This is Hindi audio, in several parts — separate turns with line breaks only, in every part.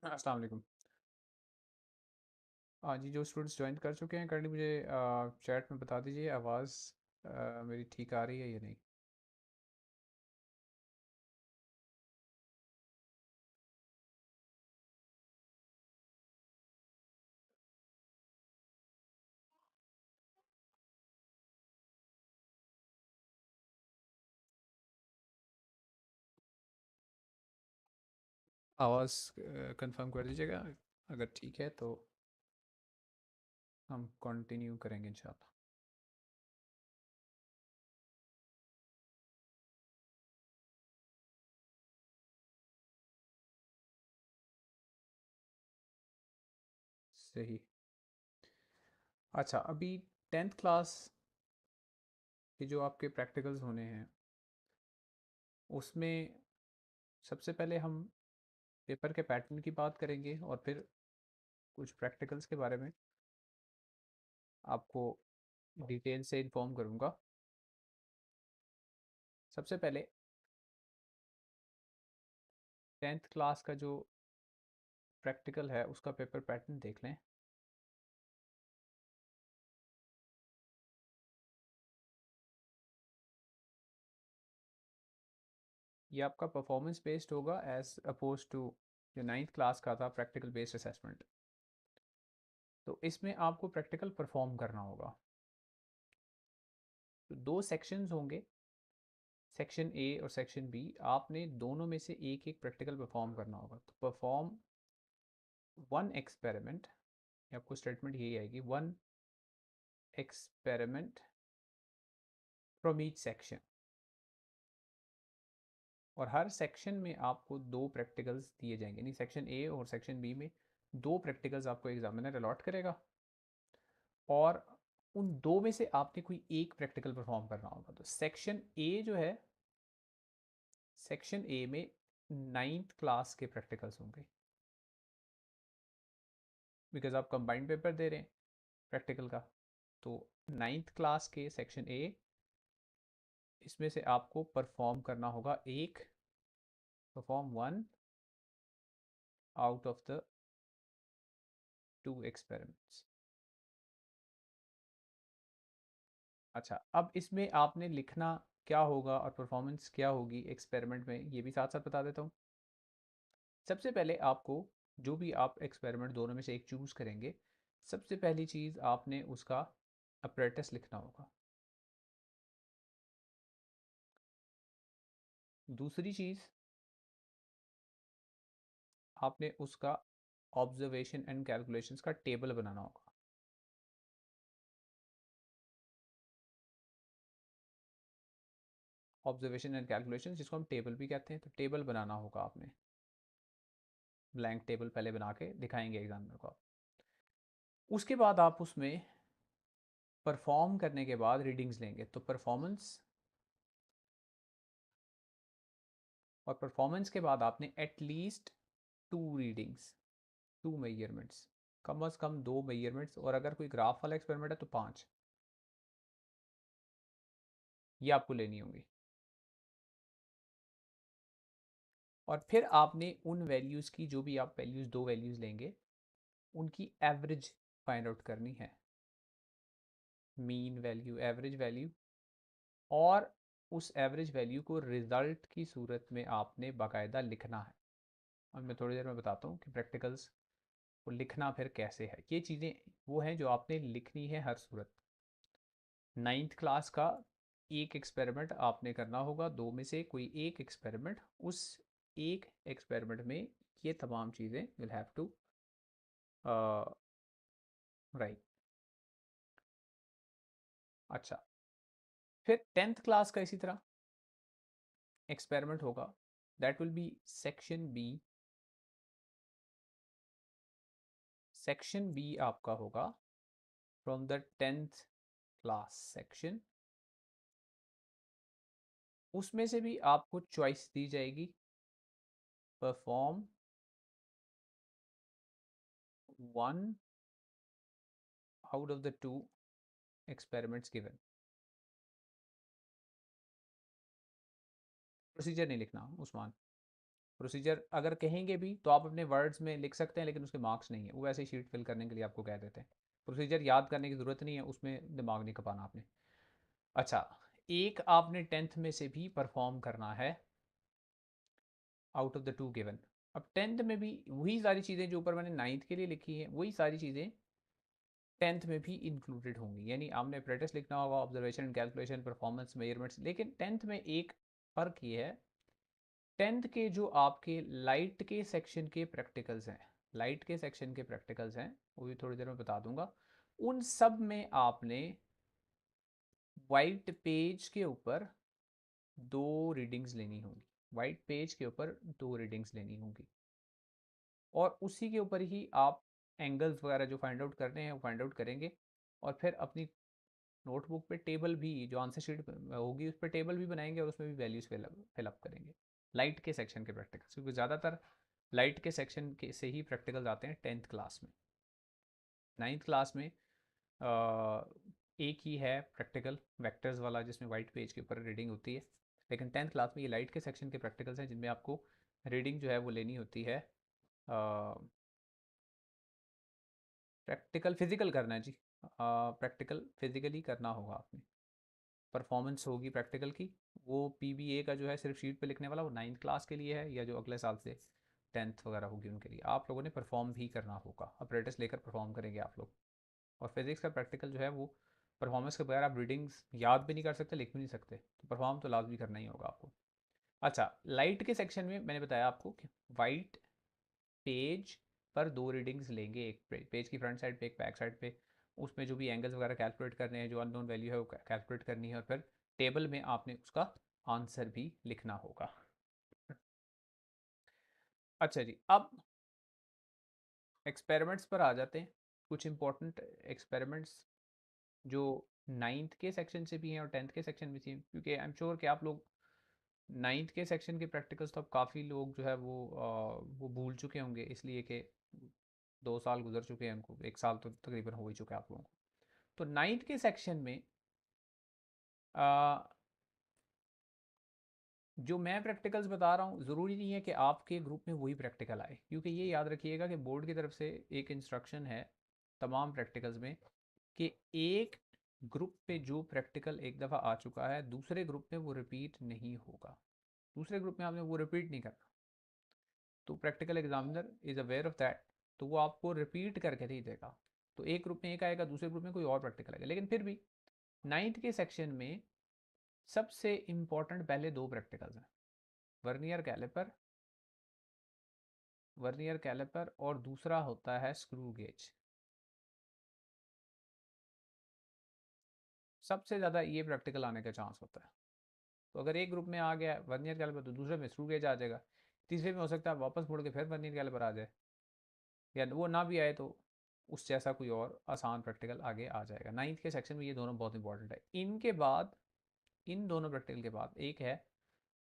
अस्सलाम वालेकुम। हाँ जी, जो स्टूडेंट्स जॉइन कर चुके हैं काइंडली मुझे चैट में बता दीजिए आवाज़ मेरी ठीक आ रही है या नहीं। आवाज़ कंफर्म कर दीजिएगा, अगर ठीक है तो हम कंटिन्यू करेंगे इंशाल्लाह। सही। अच्छा, अभी 10th क्लास के जो आपके प्रैक्टिकल्स होने हैं उसमें सबसे पहले हम पेपर के पैटर्न की बात करेंगे और फिर कुछ प्रैक्टिकल्स के बारे में आपको डिटेल से इन्फॉर्म करूँगा। सबसे पहले 10th क्लास का जो प्रैक्टिकल है उसका पेपर पैटर्न देख लें। ये आपका परफॉर्मेंस बेस्ड होगा एज अपोज टू जो 9th क्लास का था प्रैक्टिकल बेस्ड असेसमेंट। तो इसमें आपको प्रैक्टिकल परफॉर्म करना होगा। तो दो सेक्शंस होंगे, सेक्शन ए और सेक्शन बी। आपने दोनों में से एक एक प्रैक्टिकल परफॉर्म करना होगा। तो परफॉर्म वन एक्सपेरिमेंट, आपको स्टेटमेंट यही आएगी, one experiment from each section. और हर सेक्शन में आपको दो प्रैक्टिकल्स दिए जाएंगे, यानी सेक्शन ए और सेक्शन बी में दो प्रैक्टिकल्स आपको एग्जामिनर अलॉट करेगा और उन दो में से आपने कोई एक प्रैक्टिकल परफॉर्म करना होगा। तो सेक्शन ए जो है, सेक्शन ए में 9th क्लास के प्रैक्टिकल्स होंगे, बिकॉज आप कंबाइंड पेपर दे रहे हैं प्रैक्टिकल का। तो 9th क्लास के सेक्शन ए, इसमें से आपको परफॉर्म करना होगा एक, perform one out of the two experiments. अच्छा, अब इसमें आपने लिखना क्या होगा और परफॉर्मेंस क्या होगी एक्सपेरिमेंट में, ये भी साथ साथ बता देता हूँ। सबसे पहले आपको, जो भी आप एक्सपेरिमेंट दोनों में से एक चूज़ करेंगे, सबसे पहली चीज़ आपने उसका अपरेटस लिखना होगा। दूसरी चीज़, आपने उसका ऑब्जर्वेशन एंड कैलकुलेशंस का टेबल बनाना होगा। ऑब्जर्वेशन एंड कैलकुलेशंस, जिसको हम टेबल भी कहते हैं, तो टेबल बनाना होगा आपने। ब्लैंक टेबल पहले बना के दिखाएंगे एग्जामिनर को आप। उसके बाद आप उसमें परफॉर्म करने के बाद रीडिंग्स लेंगे। तो परफॉर्मेंस, और परफॉर्मेंस के बाद आपने at least two readings, two measurements, come as come दो मेजरमेंट्स, और अगर कोई ग्राफ वाला एक्सपेरिमेंट है तो पांच, ये आपको लेनी होगी। और फिर आपने उन वैल्यूज़ की, जो भी आप वैल्यूज़, दो वैल्यूज़ लेंगे, उनकी एवरेज फाइंड आउट करनी है। मीन वैल्यू, एवरेज वैल्यू, और उस एवरेज वैल्यू को रिजल्ट की सूरत में आपने बाकायदा लिखना है। और मैं थोड़ी देर में बताता हूँ कि प्रैक्टिकल्स को लिखना फिर कैसे है। ये चीज़ें वो हैं जो आपने लिखनी है हर सूरत। 9th क्लास का एक एक्सपेरिमेंट आपने करना होगा, दो में से कोई एक एक्सपेरिमेंट। उस एक एक्सपेरिमेंट में ये तमाम चीज़ें विल हैव टू राइट। अच्छा, फिर 10th क्लास का इसी तरह एक्सपेरिमेंट होगा, that will be section B. Section B आपका होगा from the 10th class section. उसमें से भी आपको चॉइस दी जाएगी, perform one out of the two experiments given. Procedure नहीं लिखना उस्मान, प्रोसीजर अगर कहेंगे भी तो आप अपने वर्ड्स में लिख सकते हैं, लेकिन उसके मार्क्स नहीं है, वो ऐसे ही शीट फिल करने के लिए आपको कह देते हैं। प्रोसीजर याद करने की ज़रूरत नहीं है, उसमें दिमाग नहीं खपाना आपने। अच्छा, एक आपने 10th में से भी परफॉर्म करना है आउट ऑफ द 2 गिवन। अब 10th में भी वही सारी चीज़ें जो ऊपर मैंने 9th के लिए लिखी हैं, वही सारी चीज़ें 10th में भी इंक्लूडेड होंगी। यानी आपने प्रैक्टिस लिखना होगा, observation and calculation, performance measurements. लेकिन 10th में एक फ़र्क ये है, 10th के जो आपके लाइट के सेक्शन के प्रैक्टिकल्स हैं, लाइट के सेक्शन के प्रैक्टिकल्स हैं, वो भी थोड़ी देर में बता दूंगा। उन सब में आपने वाइट पेज के ऊपर 2 रीडिंग्स लेनी होंगी। वाइट पेज के ऊपर 2 रीडिंग्स लेनी होंगी, और उसी के ऊपर ही आप एंगल्स वगैरह जो फाइंड आउट करने हैं वो फाइंड आउट करेंगे। और फिर अपनी नोटबुक पे टेबल भी, जो आंसर शीट होगी उस पर टेबल भी बनाएंगे और उसमें भी वैल्यूज फिलअप करेंगे लाइट के सेक्शन के प्रैक्टिकल्स, क्योंकि ज़्यादातर लाइट के सेक्शन के से ही प्रैक्टिकल्स आते हैं 10th क्लास में। 9th क्लास में एक ही है प्रैक्टिकल वेक्टर्स वाला, जिसमें वाइट पेज के ऊपर रीडिंग होती है। लेकिन 10th क्लास में ये लाइट के सेक्शन के प्रैक्टिकल्स हैं, जिनमें आपको रीडिंग जो है वो लेनी होती है। प्रैक्टिकल फिजिकल करना है जी, प्रैक्टिकल फिजिकली करना होगा आपने। परफॉर्मेंस होगी प्रैक्टिकल की, वो पीबीए का जो है सिर्फ शीट पे लिखने वाला, वो 9th क्लास के लिए है, या जो अगले साल से 10th वगैरह होगी उनके लिए। आप लोगों ने परफॉर्म भी करना होगा, अप्रेटिस लेकर परफॉर्म करेंगे आप लोग। और फिजिक्स का प्रैक्टिकल जो है वो परफॉर्मेंस के बगैर आप रीडिंग्स याद भी नहीं कर सकते, लिख भी नहीं सकते, तो परफॉर्म तो लाजमी करना ही होगा आपको। अच्छा, लाइट के सेक्शन में मैंने बताया आपको कि वाइट पेज पर 2 रीडिंग्स लेंगे, एक पेज की फ्रंट साइड पे, एक बैक साइड पे। उसमें जो भी एंगल्स वगैरह कैलकुलेट करने हैं, जो अननोन वैल्यू है वो कैलकुलेट करनी है, और फिर टेबल में आपने उसका आंसर भी लिखना होगा। अच्छा जी, अब एक्सपेरिमेंट्स पर आ जाते हैं। कुछ इंपॉर्टेंट एक्सपेरिमेंट्स जो 9th के सेक्शन से भी हैं और 10th के सेक्शन में से, क्योंकि आई एम श्योर कि आप लोग 9th के सेक्शन के प्रैक्टिकल्स तो अब काफ़ी लोग जो है वो भूल चुके होंगे, इसलिए कि 2 साल गुजर चुके हैं उनको, 1 साल तो तकरीबन हो ही चुका है आप लोगों को। तो 9th के सेक्शन में आ, जो मैं प्रैक्टिकल्स बता रहा हूँ, ज़रूरी नहीं है कि आपके ग्रुप में वही प्रैक्टिकल आए, क्योंकि ये याद रखिएगा कि बोर्ड की तरफ से एक इंस्ट्रक्शन है तमाम प्रैक्टिकल्स में कि एक ग्रुप पे जो प्रैक्टिकल एक दफ़ा आ चुका है, दूसरे ग्रुप में वो रिपीट नहीं होगा। दूसरे ग्रुप में आपने वो रिपीट नहीं करना। तो practical examiner is aware of that, तो वो आपको रिपीट करके नहीं देगा। तो एक ग्रुप में एक आएगा, दूसरे ग्रुप में कोई और प्रैक्टिकल आएगा। लेकिन फिर भी 9th के सेक्शन में सबसे इम्पॉर्टेंट पहले 2 प्रैक्टिकल्स हैं, वर्नियर कैलिपर, वर्नियर कैलिपर, और दूसरा होता है स्क्रू गेज। सबसे ज़्यादा ये प्रैक्टिकल आने का चांस होता है। तो अगर एक ग्रुप में आ गया वर्नियर कैलिपर, तो दूसरे में स्क्रू गेज आ जाएगा, तीसरे में हो सकता है वापस मुड़ के फिर वर्नियर कैलिपर आ जाए, या वो ना भी आए तो उस जैसा कोई और आसान प्रैक्टिकल आगे आ जाएगा। 9th के सेक्शन में ये दोनों बहुत इंपॉर्टेंट है। इनके बाद, इन दोनों प्रैक्टिकल के बाद एक है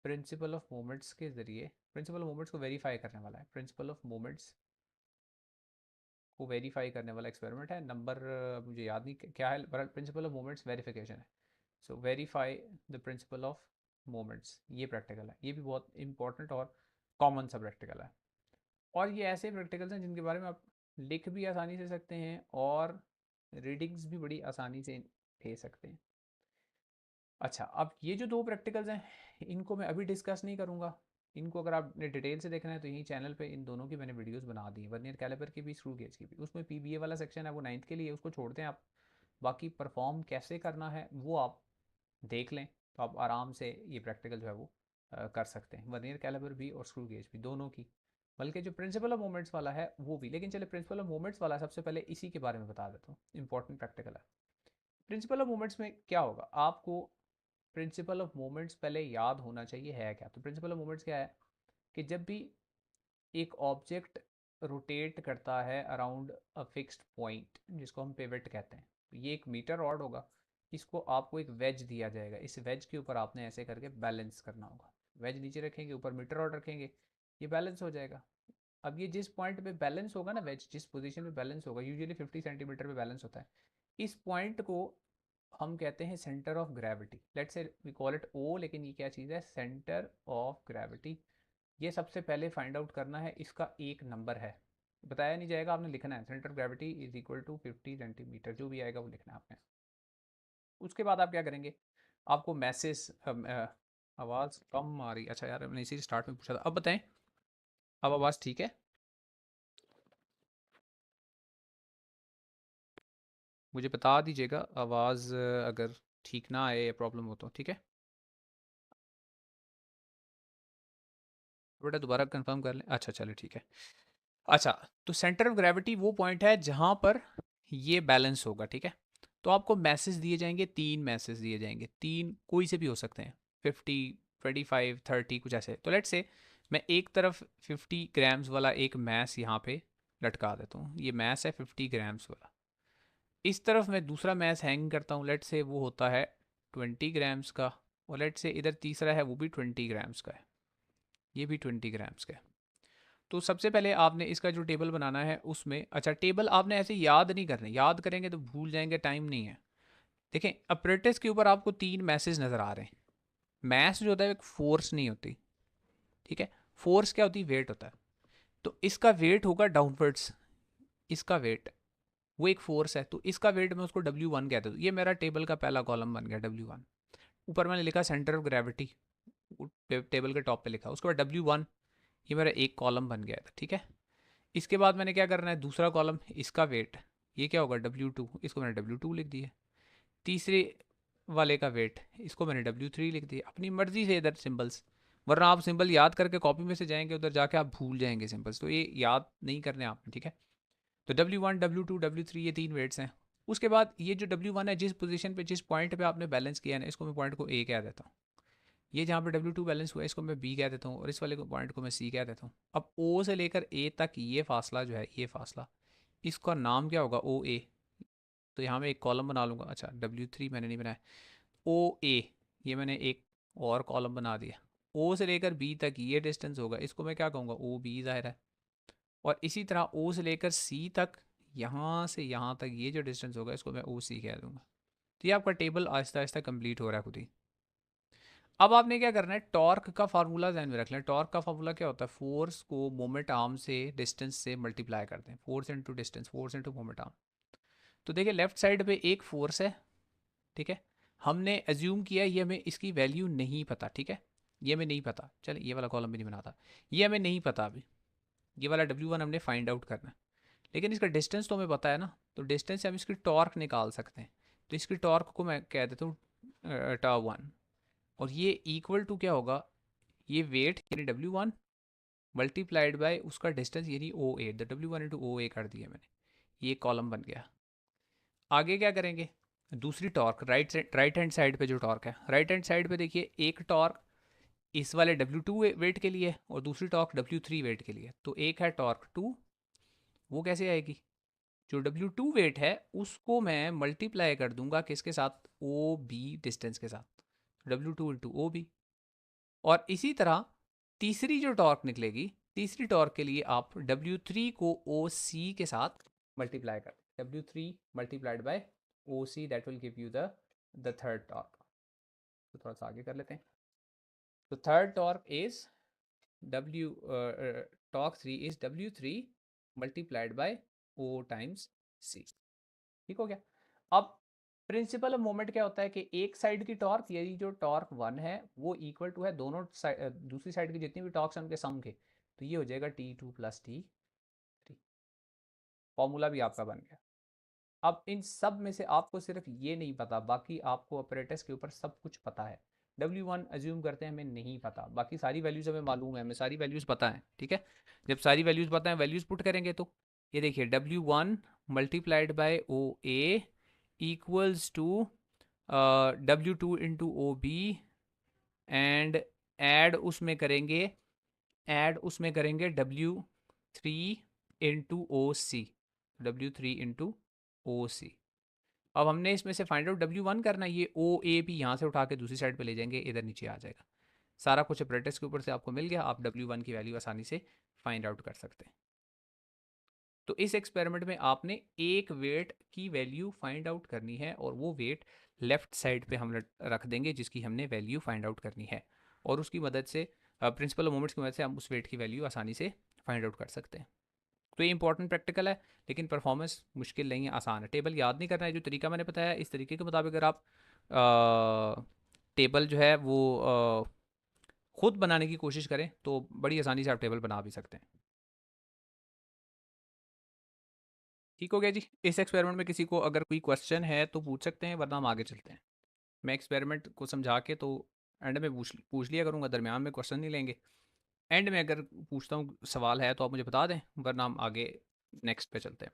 प्रिंसिपल ऑफ मोमेंट्स के ज़रिए, प्रिंसिपल ऑफ मोमेंट्स को वेरीफाई करने वाला है, प्रिंसिपल ऑफ मोमेंट्स को वेरीफाई करने वाला एक्सपेरिमेंट है। नंबर मुझे याद नहीं क्या है, पर प्रिंसिपल ऑफ मोमेंट्स वेरिफिकेशन है। So verify the principle of moments, ये प्रैक्टिकल है, ये भी बहुत इंपॉर्टेंट और कॉमन सा प्रैक्टिकल है। और ये ऐसे प्रैक्टिकल्स हैं जिनके बारे में आप लिख भी आसानी से सकते हैं और रीडिंग्स भी बड़ी आसानी से ले सकते हैं। अच्छा, अब ये जो 2 प्रैक्टिकल्स हैं, इनको मैं अभी डिस्कस नहीं करूँगा। इनको अगर आपने डिटेल से देखना है तो यहीं चैनल पे इन दोनों की मैंने वीडियोस बना दी, वर्नियर कैलिपर की भी, स्क्रू गेज की भी। उसमें पीबीए वाला सेक्शन है वो 9th के लिए, उसको छोड़ते हैं आप। बाकी परफॉर्म कैसे करना है वो आप देख लें, तो आप आराम से ये प्रैक्टिकल जो है वो कर सकते हैं, वर्नियर कैलिपर भी और स्क्रू गेज भी, दोनों की। बल्कि जो प्रिंसिपल ऑफ मोमेंट्स वाला है वो भी। लेकिन चले, प्रिंसिपल ऑफ मोमेंट्स वाला सबसे पहले इसी के बारे में बता देता हूँ, इंपॉर्टेंट प्रैक्टिकल है। प्रिंसिपल ऑफ मोमेंट्स में क्या होगा, आपको प्रिंसिपल ऑफ मोमेंट्स पहले याद होना चाहिए है क्या। तो प्रिंसिपल ऑफ मोमेंट्स क्या है कि जब भी एक ऑब्जेक्ट रोटेट करता है अराउंड अ फिक्स्ड पॉइंट, जिसको हम पिवट कहते हैं, तो ये एक मीटर रॉड होगा, इसको आपको एक वेज दिया जाएगा, इस वेज के ऊपर आपने ऐसे करके बैलेंस करना होगा। वेज नीचे रखेंगे, ऊपर मीटर रॉड रखेंगे, ये बैलेंस हो जाएगा। अब ये जिस पॉइंट पे बैलेंस होगा ना, वेज जिस पोजीशन पे बैलेंस होगा, यूजुअली 50 सेंटीमीटर पे बैलेंस होता है, इस पॉइंट को हम कहते हैं centre of gravity. Let's say we call it O, लेकिन ये क्या चीज़ है, सेंटर ऑफ ग्रेविटी। ये सबसे पहले फाइंड आउट करना है, इसका एक नंबर है, बताया नहीं जाएगा, आपने लिखना है centre of gravity is equal to 50 centimetre, जो भी आएगा वो लिखना है आपने। उसके बाद आप क्या करेंगे, आपको मैसेज आवाज़ कम आ रही, अच्छा यार मैंने इसी स्टार्ट में पूछा था, अब बताएं अब आवाज़ ठीक है? मुझे बता दीजिएगा आवाज़ अगर ठीक ना आए या प्रॉब्लम हो तो, ठीक है बेटा, दोबारा कंफर्म कर लें, अच्छा चलिए ठीक है। अच्छा, तो सेंटर ऑफ ग्रेविटी वो पॉइंट है जहाँ पर ये बैलेंस होगा, ठीक है। तो आपको मैसेज दिए जाएंगे, 3 मैसेज दिए जाएंगे, 3 कोई से भी हो सकते हैं, 50, 25, 30 कुछ ऐसे। तो लेट्स से मैं एक तरफ 50 ग्राम्स वाला एक मैस यहाँ पे लटका देता हूँ, ये मैस है 50 ग्राम्स वाला। इस तरफ मैं दूसरा मैस हैंग करता हूँ, लेट्स से वो होता है 20 ग्राम्स का, और लेट्स से इधर तीसरा है वो भी 20 ग्राम्स का है, ये भी 20 ग्राम्स का है। तो सबसे पहले आपने इसका जो टेबल बनाना है उसमें, अच्छा टेबल आपने ऐसे याद नहीं करने, याद करेंगे तो भूल जाएंगे, टाइम नहीं है। देखें अप्रेटिस के ऊपर आपको 3 मैसेज नज़र आ रहे हैं। मैस जो होता है एक फोर्स नहीं होती, ठीक है। फोर्स क्या होती है, वेट होता है। तो इसका वेट होगा डाउनवर्ड्स, इसका वेट वो एक फोर्स है, तो इसका वेट मैं उसको W1 कहता हूँ। ये मेरा टेबल का पहला कॉलम बन गया W1। ऊपर मैंने लिखा सेंटर ऑफ ग्रेविटी, टेबल के टॉप पे लिखा, उसके बाद W1, ये मेरा एक कॉलम बन गया था, ठीक है। इसके बाद मैंने क्या करना है, दूसरा कॉलम इसका वेट, ये क्या होगा W2, इसको मैंने W2 लिख दिया। तीसरे वाले का वेट, इसको मैंने W3 लिख दिया। अपनी मर्जी से इधर सिंबल्स, वरना आप सिंबल याद करके कॉपी में से जाएंगे उधर जाके आप भूल जाएंगे सिंबल्स, तो ये याद नहीं करने आपने, ठीक है। तो W1, W2, W3 ये 3 वेट्स हैं। उसके बाद ये जो W1 है, जिस पोजीशन पे जिस पॉइंट पे आपने बैलेंस किया है ना, इसको मैं पॉइंट को A कह देता हूँ। ये जहाँ पे W2 बैलेंस हुआ है इसको मैं B कह देता हूँ, और इस वाले को पॉइंट को मैं C कह देता हूँ। अब O से लेकर A तक ये फासला जो है, ये फासला, इसका नाम क्या होगा, OA। तो यहाँ मैं एक कॉलम बना लूँगा, अच्छा W3 मैंने नहीं बनाया, OA, ये मैंने एक और कॉलम बना दिया। O से लेकर B तक ये डिस्टेंस होगा, इसको मैं क्या कहूँगा, OB ज़ाहिर है। और इसी तरह O से लेकर C तक, यहाँ से यहाँ तक ये जो डिस्टेंस होगा इसको मैं OC कह दूँगा। तो ये आपका टेबल आहिस्ता आहिस्ता कंप्लीट हो रहा है खुद ही। अब आपने क्या करना है, टॉर्क का फार्मूला ध्यान में रख लें। टॉर्क का फार्मूला क्या होता है, फोर्स को मोमेंट आर्म से डिस्टेंस से मल्टीप्लाई करते हैं, force into distance, force into moment arm. तो देखिए लेफ्ट साइड पे एक फोर्स है, ठीक है। हमने एज्यूम किया ये हमें इसकी वैल्यू नहीं पता, ठीक है। ये हमें नहीं पता, चल ये वाला कॉलम भी नहीं बनाता, ये हमें नहीं पता अभी। ये वाला W1 हमने फाइंड आउट करना है, लेकिन इसका डिस्टेंस तो हमें पता है ना। तो डिस्टेंस से हम इसकी टॉर्क निकाल सकते हैं। तो इसकी टॉर्क को मैं कह देता हूँ T1, और ये इक्वल टू क्या होगा, ये वेट यानी W1 मल्टीप्लाइड बाय उसका डिस्टेंस यानी OA, the W1 into OA कर दिया मैंने, ये कॉलम बन गया। आगे क्या करेंगे, दूसरी टॉर्क, राइट हैंड साइड पे जो टॉर्क है, राइट हैंड साइड पे देखिए एक टॉर्क इस वाले W2 वेट के लिए और दूसरी टॉर्क W3 वेट के लिए। तो एक है टॉर्क 2, वो कैसे आएगी, जो W2 वेट है उसको मैं मल्टीप्लाई कर दूंगा किसके साथ, OB डिस्टेंस के साथ, W2 टू इंटू OB। और इसी तरह तीसरी जो टॉर्क निकलेगी, तीसरी टॉर्क के लिए आप W3 को OC के साथ मल्टीप्लाई कर, W3 multiplied by OC, that will give you the third torque. तो थोड़ा सा आगे कर लेते हैं। तो third torque is W torque 3 is W3 multiplied by O times C। ठीक हो गया। अब प्रिंसिपल ऑफ मोमेंट क्या होता है कि एक साइड की टॉर्क, यही जो टॉर्क 1 है वो इक्वल टू है दोनों दूसरी साइड की जितनी भी टॉर्क्स हैं उनके सम के। तो ये हो जाएगा T2 प्लस T3। फॉर्मूला भी आपका बन गया। अब इन सब में से आपको सिर्फ ये नहीं पता, बाकी आपको ऑपरेटर्स के ऊपर सब कुछ पता है। W1 अज्यूम करते हैं हमें नहीं पता, बाकी सारी वैल्यूज़ हमें मालूम है, हमें सारी वैल्यूज़ पता है, ठीक है। जब सारी वैल्यूज़ पता है, वैल्यूज़ पुट करेंगे तो ये देखिए W1 multiplied by OA equals to W2 into OB, and add उसमें करेंगे W3 into OC, W3 into OC। अब हमने इसमें से फाइंड आउट W1 करना है, ये OA भी यहाँ से उठा के दूसरी साइड पे ले जाएंगे, इधर नीचे आ जाएगा। सारा कुछ अपरेटस के ऊपर से आपको मिल गया, आप W1 की वैल्यू आसानी से फाइंड आउट कर सकते हैं। तो इस एक्सपेरिमेंट में आपने एक वेट की वैल्यू फाइंड आउट करनी है, और वो वेट लेफ्ट साइड पे हम रख देंगे जिसकी हमने वैल्यू फाइंड आउट करनी है, और उसकी मदद से प्रिंसिपल ऑफ मोमेंट्स की वजह से हम उस वेट की वैल्यू आसानी से फाइंड आउट कर सकते हैं। तो ये इंपॉर्टेंट प्रैक्टिकल है, लेकिन परफॉर्मेंस मुश्किल नहीं है, आसान है। टेबल याद नहीं करना है, जो तरीका मैंने बताया इस तरीके के मुताबिक अगर आप टेबल जो है वो खुद बनाने की कोशिश करें तो बड़ी आसानी से आप टेबल बना भी सकते हैं। ठीक हो गया जी। इस एक्सपेरिमेंट में किसी को अगर कोई क्वेश्चन है तो पूछ सकते हैं, वरना हम आगे चलते हैं। मैं एक्सपेरिमेंट को समझा के तो एंड में पूछ लिया करूँगा, दरमियान में क्वेश्चन नहीं लेंगे। एंड में अगर पूछता हूँ सवाल है तो आप मुझे बता दें, वरना हम आगे नेक्स्ट पे चलते हैं।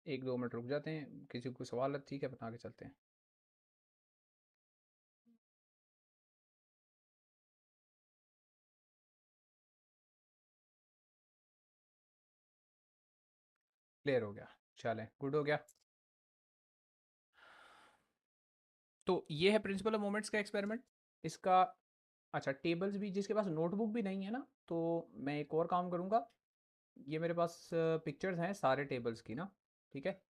एक दो मिनट रुक जाते हैं, किसी को सवाल है ठीक है, बता के चलते हैं। क्लियर हो गया, चलें, गुड हो गया। तो ये है प्रिंसिपल ऑफ मोमेंट्स का एक्सपेरिमेंट। इसका अच्छा, टेबल्स भी, जिसके पास नोटबुक भी नहीं है ना, तो मैं एक और काम करूँगा। ये मेरे पास पिक्चर्स हैं सारे टेबल्स की ना, ठीक है।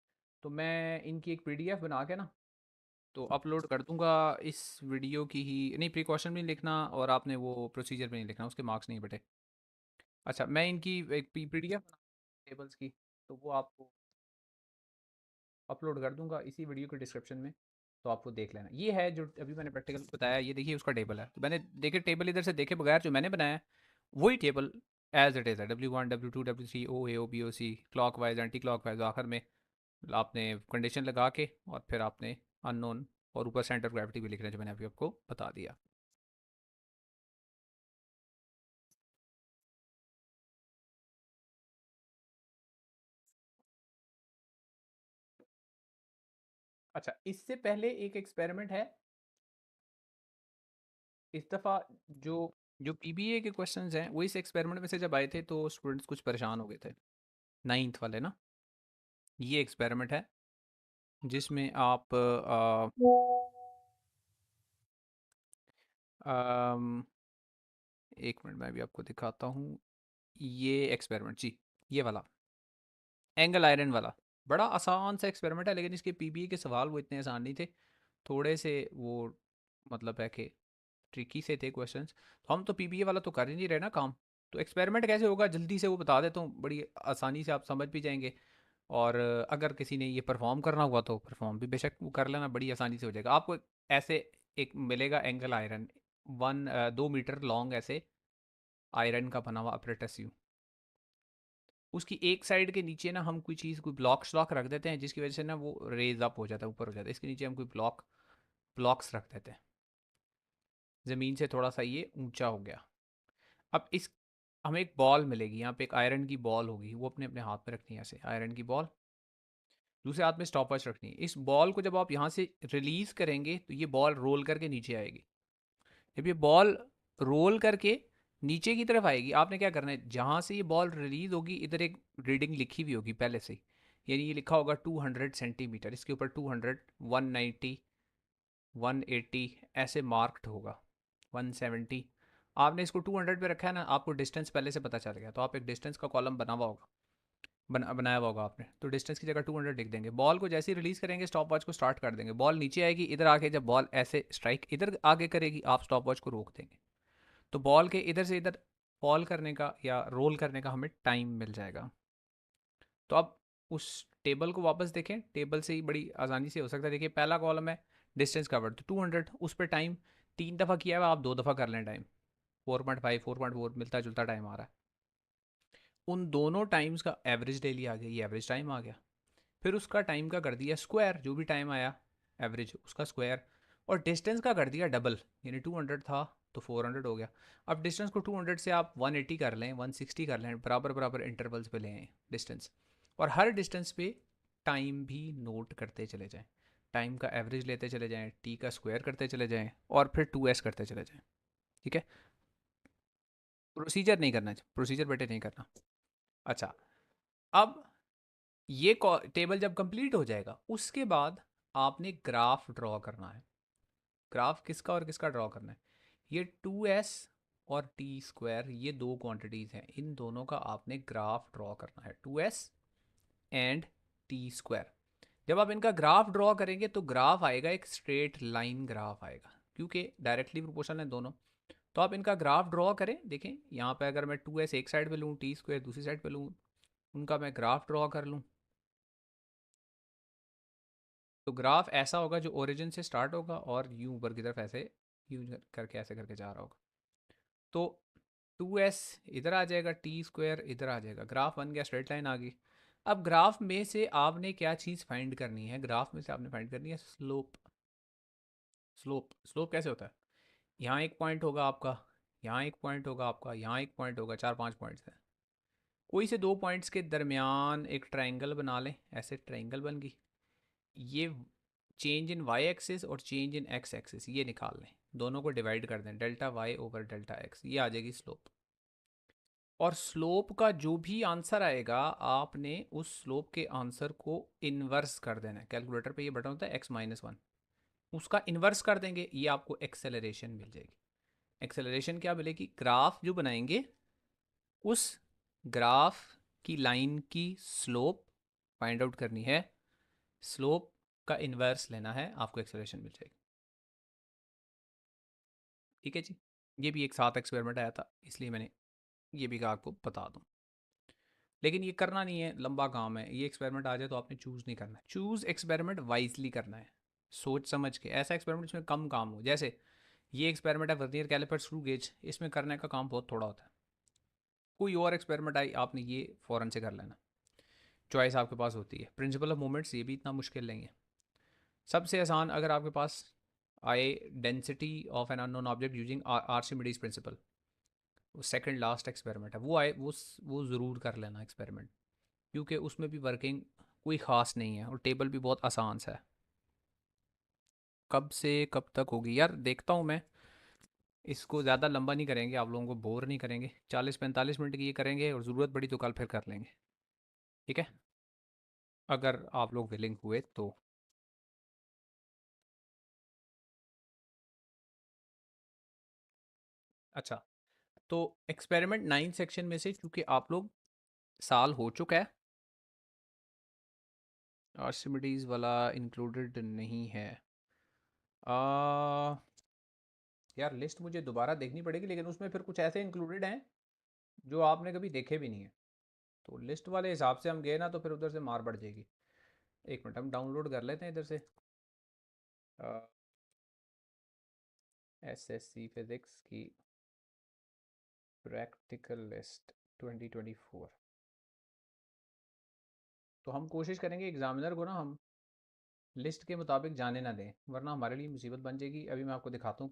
तो मैं इनकी एक पीडीएफ बना के ना तो अपलोड कर दूंगा इस वीडियो की ही। नहीं, प्रिकॉशन भी नहीं लिखना और आपने वो प्रोसीजर भी नहीं लिखना, उसके मार्क्स नहीं बटे। अच्छा, मैं इनकी एक पीडीएफ बना टेबल्स की, तो वो आपको अपलोड कर दूंगा इसी वीडियो के डिस्क्रिप्शन में, तो आपको देख लेना। ये है जो अभी मैंने प्रैक्टिकल बताया, ये देखिए उसका टेबल है। तो मैंने देखे टेबल इधर से देखे बगैर जो मैंने बनाया है वही टेबल एज इट इज़ है, W1 W2 W3 O A O B O C, clockwise anticlockwise, आखिर में आपने कंडीशन लगा के और फिर आपने अननोन और ऊपर सेंटर ऑफ ग्रेविटी भी लिख रहे हैं जो मैंने अभी आपको बता दिया। अच्छा, इससे पहले एक एक्सपेरिमेंट है इस दफ़ा, जो जो पीबीए के क्वेश्चंस हैं वो इस एक्सपेरिमेंट में से जब आए थे तो स्टूडेंट्स कुछ परेशान हो गए थे, नाइन्थ वाले ना। ये एक्सपेरिमेंट है जिसमें आप अम, एक मिनट मैं भी आपको दिखाता हूँ। ये एक्सपेरिमेंट जी, ये वाला एंगल आयरन वाला बड़ा आसान सा एक्सपेरिमेंट है, लेकिन इसके पीबीए के सवाल वो इतने आसान नहीं थे, थोड़े से वो मतलब है कि ट्रिकी से थे क्वेश्चंस। तो हम तो पीबीए वाला तो कर ही नहीं रहे ना काम, तो एक्सपेरिमेंट कैसे होगा जल्दी से वो बता देता हूँ, बड़ी आसानी से आप समझ भी जाएंगे। और अगर किसी ने ये परफॉर्म करना हुआ तो परफॉर्म भी बेशक वो कर लेना, बड़ी आसानी से हो जाएगा आपको। ऐसे एक मिलेगा एंगल आयरन, 2 मीटर लॉन्ग ऐसे आयरन का बना हुआ अपरेटस यूँ। उसकी एक साइड के नीचे ना हम कोई चीज़, कोई ब्लॉक श्लॉक रख देते हैं, जिसकी वजह से ना वो रेज अप हो जाता है, ऊपर हो जाता है। इसके नीचे हम कोई ब्लॉक्स रख देते हैं, ज़मीन से थोड़ा सा ये ऊंचा हो गया। अब इस हमें एक बॉल मिलेगी, यहाँ पे एक आयरन की बॉल होगी, वो अपने अपने हाथ में रखनी है ऐसे आयरन की बॉल, दूसरे हाथ में स्टॉप वॉच रखनी है। इस बॉल को जब आप यहाँ से रिलीज़ करेंगे तो ये बॉल रोल करके नीचे आएगी। जब ये बॉल रोल करके नीचे की तरफ आएगी, आपने क्या करना है, जहाँ से ये बॉल रिलीज होगी इधर एक रीडिंग लिखी हुई होगी पहले से ही। यानी ये लिखा होगा 200 सेंटीमीटर, इसके ऊपर 200, 190, 180 ऐसे मार्क्ड होगा, 170। आपने इसको 200 पे रखा है ना, आपको डिस्टेंस पहले से पता चल गया, तो आप एक डिस्टेंस का कॉलम बना हुआ होगा, बनाया हुआ होगा आपने, तो डिस्टेंस की जगह 200 लिख देंगे। बॉल को जैसे ही रिलीज करेंगे स्टॉप वॉच को स्टार्ट कर देंगे, बॉल नीचे आएगी, इधर आके जब बॉल ऐसे स्ट्राइक इधर आगे करेगी आप स्टॉप वॉच को रोक देंगे, तो बॉल के इधर से इधर फॉल करने का या रोल करने का हमें टाइम मिल जाएगा। तो अब उस टेबल को वापस देखें, टेबल से ही बड़ी आसानी से हो सकता है। देखिए पहला कॉलम है डिस्टेंस कवर्ड, तो 200, उस पर टाइम 3 दफ़ा किया हुआ, आप 2 दफ़ा कर लें टाइम, 4.5 4.4 मिलता जुलता टाइम आ रहा है। उन दोनों टाइम्स का एवरेज ले लिया, आ गया ये एवरेज टाइम आ गया। फिर उसका टाइम का कर दिया स्क्वायर, जो भी टाइम आया एवरेज उसका स्क्वायर, और डिस्टेंस का कर दिया डबल, यानी 200 था तो 400 हो गया। अब डिस्टेंस को 200 से आप 180 कर लें, 160 कर लें, बराबर बराबर इंटरवल्स पे लें डिस्टेंस, और हर डिस्टेंस पे टाइम भी नोट करते चले जाएं, टाइम का एवरेज लेते चले जाएं, टी का स्क्वायर करते चले जाएं, और फिर 2s करते चले जाएं। ठीक है, प्रोसीजर नहीं करना, प्रोसीजर बेटे नहीं करना। अच्छा, अब ये टेबल जब कंप्लीट हो जाएगा उसके बाद आपने ग्राफ ड्रॉ करना है। ग्राफ किसका और किसका ड्रॉ करना है? ये 2s और टी स्क्वायर, ये दो क्वांटिटीज़ हैं, इन दोनों का आपने ग्राफ ड्रॉ करना है, 2s एंड टी स्क्वायर। जब आप इनका ग्राफ ड्रॉ करेंगे तो ग्राफ आएगा एक स्ट्रेट लाइन ग्राफ आएगा, क्योंकि डायरेक्टली प्रोपोर्शनल है दोनों। तो आप इनका ग्राफ ड्रॉ करें, देखें यहाँ पे अगर मैं 2s एक साइड पे लूँ, टी स्क्वायर दूसरी साइड पे लूँ, उनका मैं ग्राफ ड्रॉ कर लूँ, तो ग्राफ ऐसा होगा जो ओरिजिन से स्टार्ट होगा और यूं ऊपर की तरफ ऐसे यूं करके ऐसे करके जा रहा होगा। तो 2s इधर आ जाएगा, टी स्क्वायर इधर आ जाएगा, ग्राफ बन गया, स्ट्रेट लाइन आ गई। अब ग्राफ में से आपने क्या चीज़ फाइंड करनी है? ग्राफ में से आपने फाइंड करनी है स्लोप। स्लोप कैसे होता है? यहाँ एक पॉइंट होगा आपका, यहाँ एक पॉइंट होगा आपका, यहाँ एक पॉइंट होगा, 4-5 पॉइंट्स हैं। कोई से दो पॉइंट्स के दरमियान एक ट्राइंगल बना लें, ऐसे ट्राइंगल बन गई। ये चेंज इन वाई एक्सिस और चेंज इन एक्स एक्सिस ये निकाल लें, दोनों को डिवाइड कर दें, delta Y over delta X, ये आ जाएगी स्लोप। और स्लोप का जो भी आंसर आएगा आपने उस स्लोप के आंसर को इन्वर्स कर देना है। कैलकुलेटर पे ये बटन होता है x-1, उसका इन्वर्स कर देंगे, ये आपको एक्सेलरेशन मिल जाएगी। एक्सेलरेशन क्या मिलेगी? ग्राफ जो बनाएंगे उस ग्राफ की लाइन की स्लोप फाइंड आउट करनी है, स्लोप का इन्वर्स लेना है, आपको एक्सेलरेशन मिल जाएगी। ठीक है जी। ये भी एक साथ एक्सपेरिमेंट आया था, इसलिए मैंने ये भी कहा आपको बता दूं। लेकिन ये करना नहीं है, लंबा काम है। ये एक्सपेरिमेंट आ जाए तो आपने चूज़ नहीं करना है, चूज़ एक्सपेरिमेंट वाइजली करना है, सोच समझ के। ऐसा एक्सपेरिमेंट जिसमें कम काम हो, जैसे ये एक्सपेरिमेंट है वर्नियर कैलिपर स्क्रू गेज, इसमें करने का काम बहुत थोड़ा होता है। कोई और एक्सपेरिमेंट आई, आपने ये फ़ौरन से कर लेना, चॉइस आपके पास होती है। प्रिंसिपल ऑफ मोमेंट्स, ये भी इतना मुश्किल नहीं है। सबसे आसान अगर आपके पास आए, density of an unknown object using Archimedes principle, वो सेकंड लास्ट एक्सपेरिमेंट है, वो आए वो ज़रूर कर लेना एक्सपेरिमेंट, क्योंकि उसमें भी वर्किंग कोई ख़ास नहीं है और टेबल भी बहुत आसान सा है। कब से कब तक होगी यार, देखता हूँ मैं। इसको ज़्यादा लंबा नहीं करेंगे, आप लोगों को बोर नहीं करेंगे, 40-45 मिनट की ये करेंगे और ज़रूरत पड़ी तो कल फिर कर लेंगे। ठीक है, अगर आप लोग विलिंग हुए तो। अच्छा, तो एक्सपेरिमेंट 9 सेक्शन में से चूंकि आप लोग साल हो चुका है, आर्चिमिडीज वाला इंक्लूडेड नहीं है। आ, यार लिस्ट मुझे दोबारा देखनी पड़ेगी, लेकिन उसमें फिर कुछ ऐसे इंक्लूडेड हैं जो आपने कभी देखे भी नहीं है। तो लिस्ट वाले हिसाब से हम गए ना तो फिर उधर से मार पड़ जाएगी। एक मिनट, हम डाउनलोड कर लेते हैं इधर से, एसएससी फिज़िक्स की प्रैक्टिकल लिस्ट 2024। तो हम कोशिश करेंगे एग्जामिनर को ना हम लिस्ट के मुताबिक जाने ना दें, वरना हमारे लिए मुसीबत बन जाएगी। अभी मैं आपको दिखाता हूँ।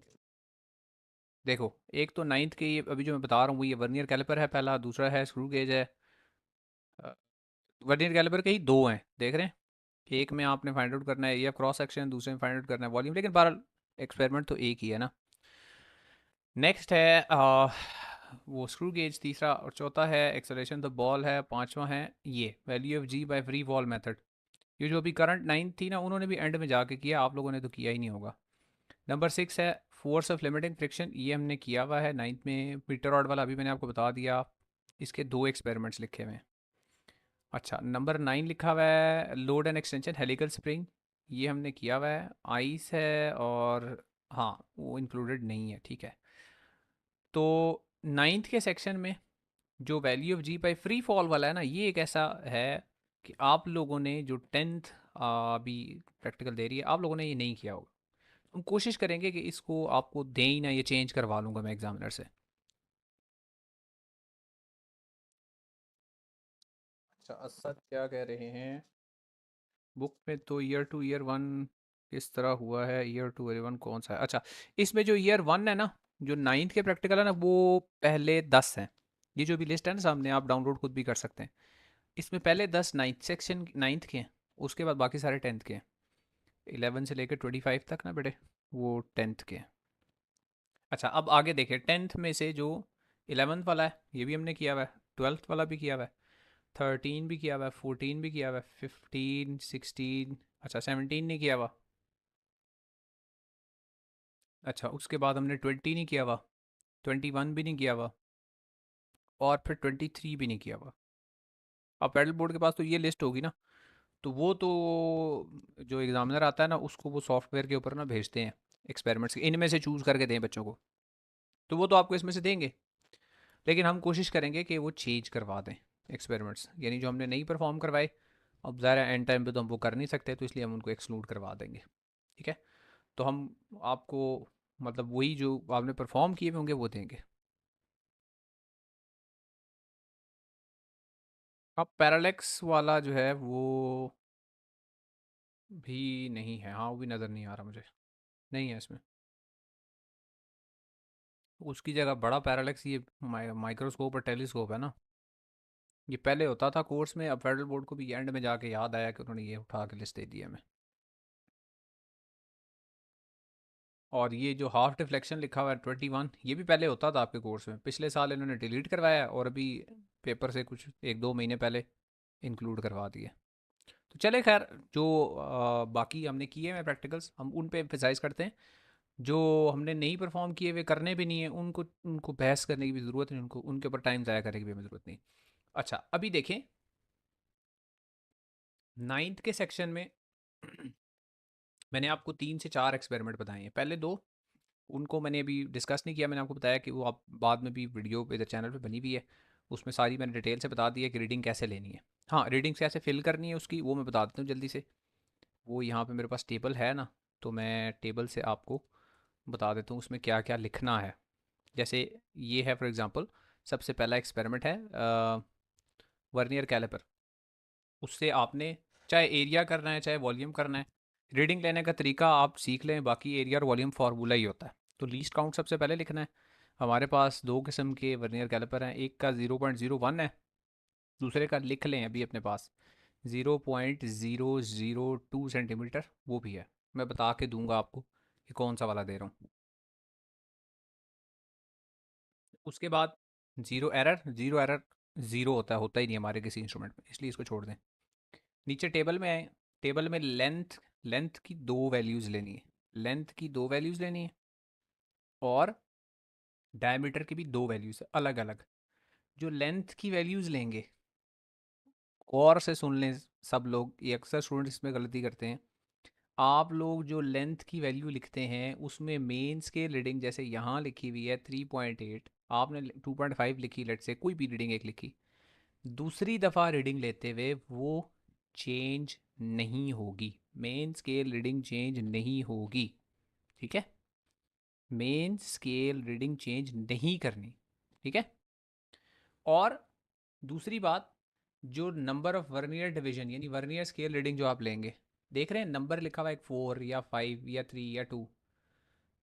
देखो, एक तो नाइन्थ के ये अभी जो मैं बता रहा हूँ वो ये वर्नियर कैलिपर है पहला, दूसरा है स्क्रू गेज है। वर्नियर कैलिपर के ही दो हैं, देख रहे हैं। एक में आपने फाइंड आउट करना है या क्रॉस सेक्शन, दूसरे में फाइंड आउट करना है वॉल्यूम, लेकिन बहरहाल एक्सपेरिमेंट तो एक ही है ना। नेक्स्ट है वो स्क्रू गेज तीसरा, और चौथा है एक्सेलरेशन द बॉल है, पांचवा है ये value of G by free fall method. ये जो अभी करंट 9 थी ना, उन्होंने भी एंड में जाके किया, आप लोगों ने तो किया ही नहीं होगा। नंबर 6 है फोर्स ऑफ लिमिटिंग फ्रिक्शन, ये हमने किया हुआ है 9th में। मीटर रॉड वाला अभी मैंने आपको बता दिया, इसके दो एक्सपेरिमेंट्स लिखे हुए हैं। अच्छा, नंबर 9 लिखा हुआ है load and extension helical spring, ये हमने किया हुआ है। आइस है और हाँ वो इंक्लूडेड नहीं है, ठीक है। तो 9th के सेक्शन में जो value of G by free fall वाला है ना, ये एक ऐसा है कि आप लोगों ने जो 10th अभी प्रैक्टिकल दे रही है, आप लोगों ने ये नहीं किया होगा। हम कोशिश करेंगे कि इसको आपको दें ही ना, ये चेंज करवा लूँगा मैं एग्जामिनर से। अच्छा, असद क्या कह रहे हैं? बुक में तो ईयर टू ईयर वन किस तरह हुआ है, ईयर टू ईयर वन कौन सा है? अच्छा, इसमें जो ईयर वन है ना, जो 9th के प्रैक्टिकल है ना, वो पहले 10 हैं। ये जो भी लिस्ट है ना सामने, आप डाउनलोड खुद भी कर सकते हैं। इसमें पहले 10 9th सेक्शन 9th के हैं, उसके बाद बाकी सारे 10th के हैं। 11 से लेकर 25 तक ना बेटे, वो 10th के हैं। अच्छा, अब आगे देखिए, 10th में से जो 11th वाला है ये भी हमने किया हुआ है, 12th वाला भी किया हुआ है। 13 भी किया हुआ है, 14 भी किया हुआ है, 15, 16, अच्छा 17 नहीं किया हुआ। अच्छा उसके बाद हमने 20 नहीं किया हुआ, 21 भी नहीं किया हुआ, और फिर 23 भी नहीं किया हुआ। अब पैडल बोर्ड के पास तो ये लिस्ट होगी ना, तो वो तो जो एग्जामिनर आता है ना उसको वो सॉफ्टवेयर के ऊपर ना भेजते हैं एक्सपेरिमेंट्स, इनमें से चूज़ करके दें बच्चों को, तो वो तो आपको इसमें से देंगे। लेकिन हम कोशिश करेंगे कि वो चेंज करवा दें एक्सपेरिमेंट्स, यानी जो हमने नहीं परफॉर्म करवाए, अब ज़रा एंड टाइम पे तो हम वो कर नहीं सकते, तो इसलिए हम उनको एक्सक्लूड करवा देंगे। ठीक है, तो हम आपको मतलब वही जो आपने परफॉर्म किए हुए होंगे वो देंगे। अब पैरालेक्स वाला जो है वो भी नहीं है, हाँ वो भी नज़र नहीं आ रहा मुझे, नहीं है इसमें। उसकी जगह बड़ा पैरालेक्स ये माइक्रोस्कोप और टेलीस्कोप है ना, ये पहले होता था कोर्स में, अब फेडरल बोर्ड को भी एंड में जाके याद आया कि उन्होंने ये उठा के लिस्ट दे दी हमें। और ये जो हाफ डिफ्लेक्शन लिखा हुआ है 21, ये भी पहले होता था आपके कोर्स में, पिछले साल इन्होंने डिलीट करवाया और अभी पेपर से कुछ 1-2 महीने पहले इंक्लूड करवा दिए। तो चले खैर, जो बाकी हमने किए हैं प्रैक्टिकल्स हम उन पे एम्फेसाइज करते हैं, जो हमने नहीं परफॉर्म किए वे करने भी नहीं है, उनको उनको बहस करने की भी ज़रूरत नहीं, उनको उनके ऊपर टाइम ज़ाया करने की भी हमें ज़रूरत नहीं। अच्छा अभी देखें, नाइन्थ के सेक्शन में मैंने आपको 3 से 4 एक्सपेरिमेंट बताए हैं, पहले 2 उनको मैंने अभी डिस्कस नहीं किया, मैंने आपको बताया कि वो आप बाद में भी वीडियो इधर चैनल पे बनी हुई है, उसमें सारी मैंने डिटेल से बता दी है कि रीडिंग कैसे लेनी है। हाँ रीडिंग कैसे फिल करनी है उसकी वो मैं बता देता हूँ जल्दी से, वो यहाँ पे मेरे पास टेबल है ना, तो मैं टेबल से आपको बता देता हूँ उसमें क्या क्या लिखना है। जैसे ये है फॉर एग्ज़ाम्पल, सबसे पहला एक्सपेरिमेंट है वर्नियर कैलिपर, उससे आपने चाहे एरिया करना है चाहे वॉल्यूम करना है, रीडिंग लेने का तरीका आप सीख लें, बाकी एरिया और वॉल्यूम फार्मूला ही होता है। तो लीस्ट काउंट सबसे पहले लिखना है। हमारे पास 2 किस्म के वर्नियर कैलिपर हैं, एक का 0.01 है, दूसरे का लिख लें अभी अपने पास 0.002 सेंटीमीटर, वो भी है, मैं बता के दूंगा आपको कि कौन सा वाला दे रहा हूँ। उसके बाद जीरो एरर ज़ीरो होता ही नहीं हमारे किसी इंस्ट्रूमेंट में, इसलिए इसको छोड़ दें। नीचे टेबल में आए, टेबल में लेंथ, लेंथ की 2 वैल्यूज़ लेनी है, लेंथ की 2 वैल्यूज़ लेनी है, और डायमीटर की भी 2 वैल्यूज़ अलग अलग। जो लेंथ की वैल्यूज़ लेंगे, और से सुन लें सब लोग, ये अक्सर स्टूडेंट्स इसमें गलती करते हैं, आप लोग जो लेंथ की वैल्यू लिखते हैं उसमें मेन स्केल रीडिंग जैसे यहाँ लिखी हुई है 3.8, आपने 2.5 लिखी, लेट से कोई भी रीडिंग एक लिखी, दूसरी दफ़ा रीडिंग लेते हुए वो चेंज नहीं होगी, मेन स्केल रीडिंग चेंज नहीं होगी। ठीक है, मेन स्केल रीडिंग चेंज नहीं करनी। ठीक है, और दूसरी बात, जो नंबर ऑफ वर्नियर डिवीजन यानी वर्नियर स्केल रीडिंग जो आप लेंगे, देख रहे हैं नंबर लिखा हुआ है 4 या 5 या 3 या 2,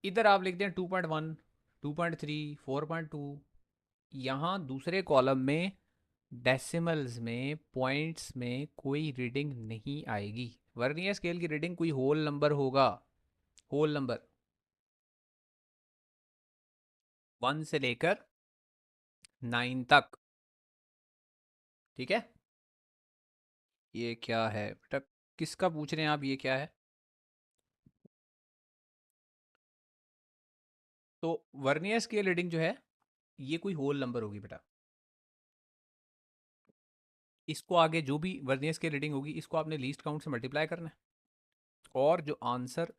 इधर आप लिखते हैं 2.1, 2.3, 4.2, यहाँ दूसरे कॉलम में डेसिमल्स में पॉइंट्स में कोई रीडिंग नहीं आएगी। वर्नियर स्केल की रीडिंग कोई होल नंबर होगा, होल नंबर 1 से लेकर 9 तक। ठीक है, ये क्या है बेटा, किसका पूछ रहे हैं आप, ये क्या है? तो वर्नियर स्केल रीडिंग जो है ये कोई होल नंबर होगी बेटा, इसको आगे जो भी वर्नियर स्केल रीडिंग होगी इसको आपने लीस्ट काउंट से मल्टीप्लाई करना है, और जो आंसर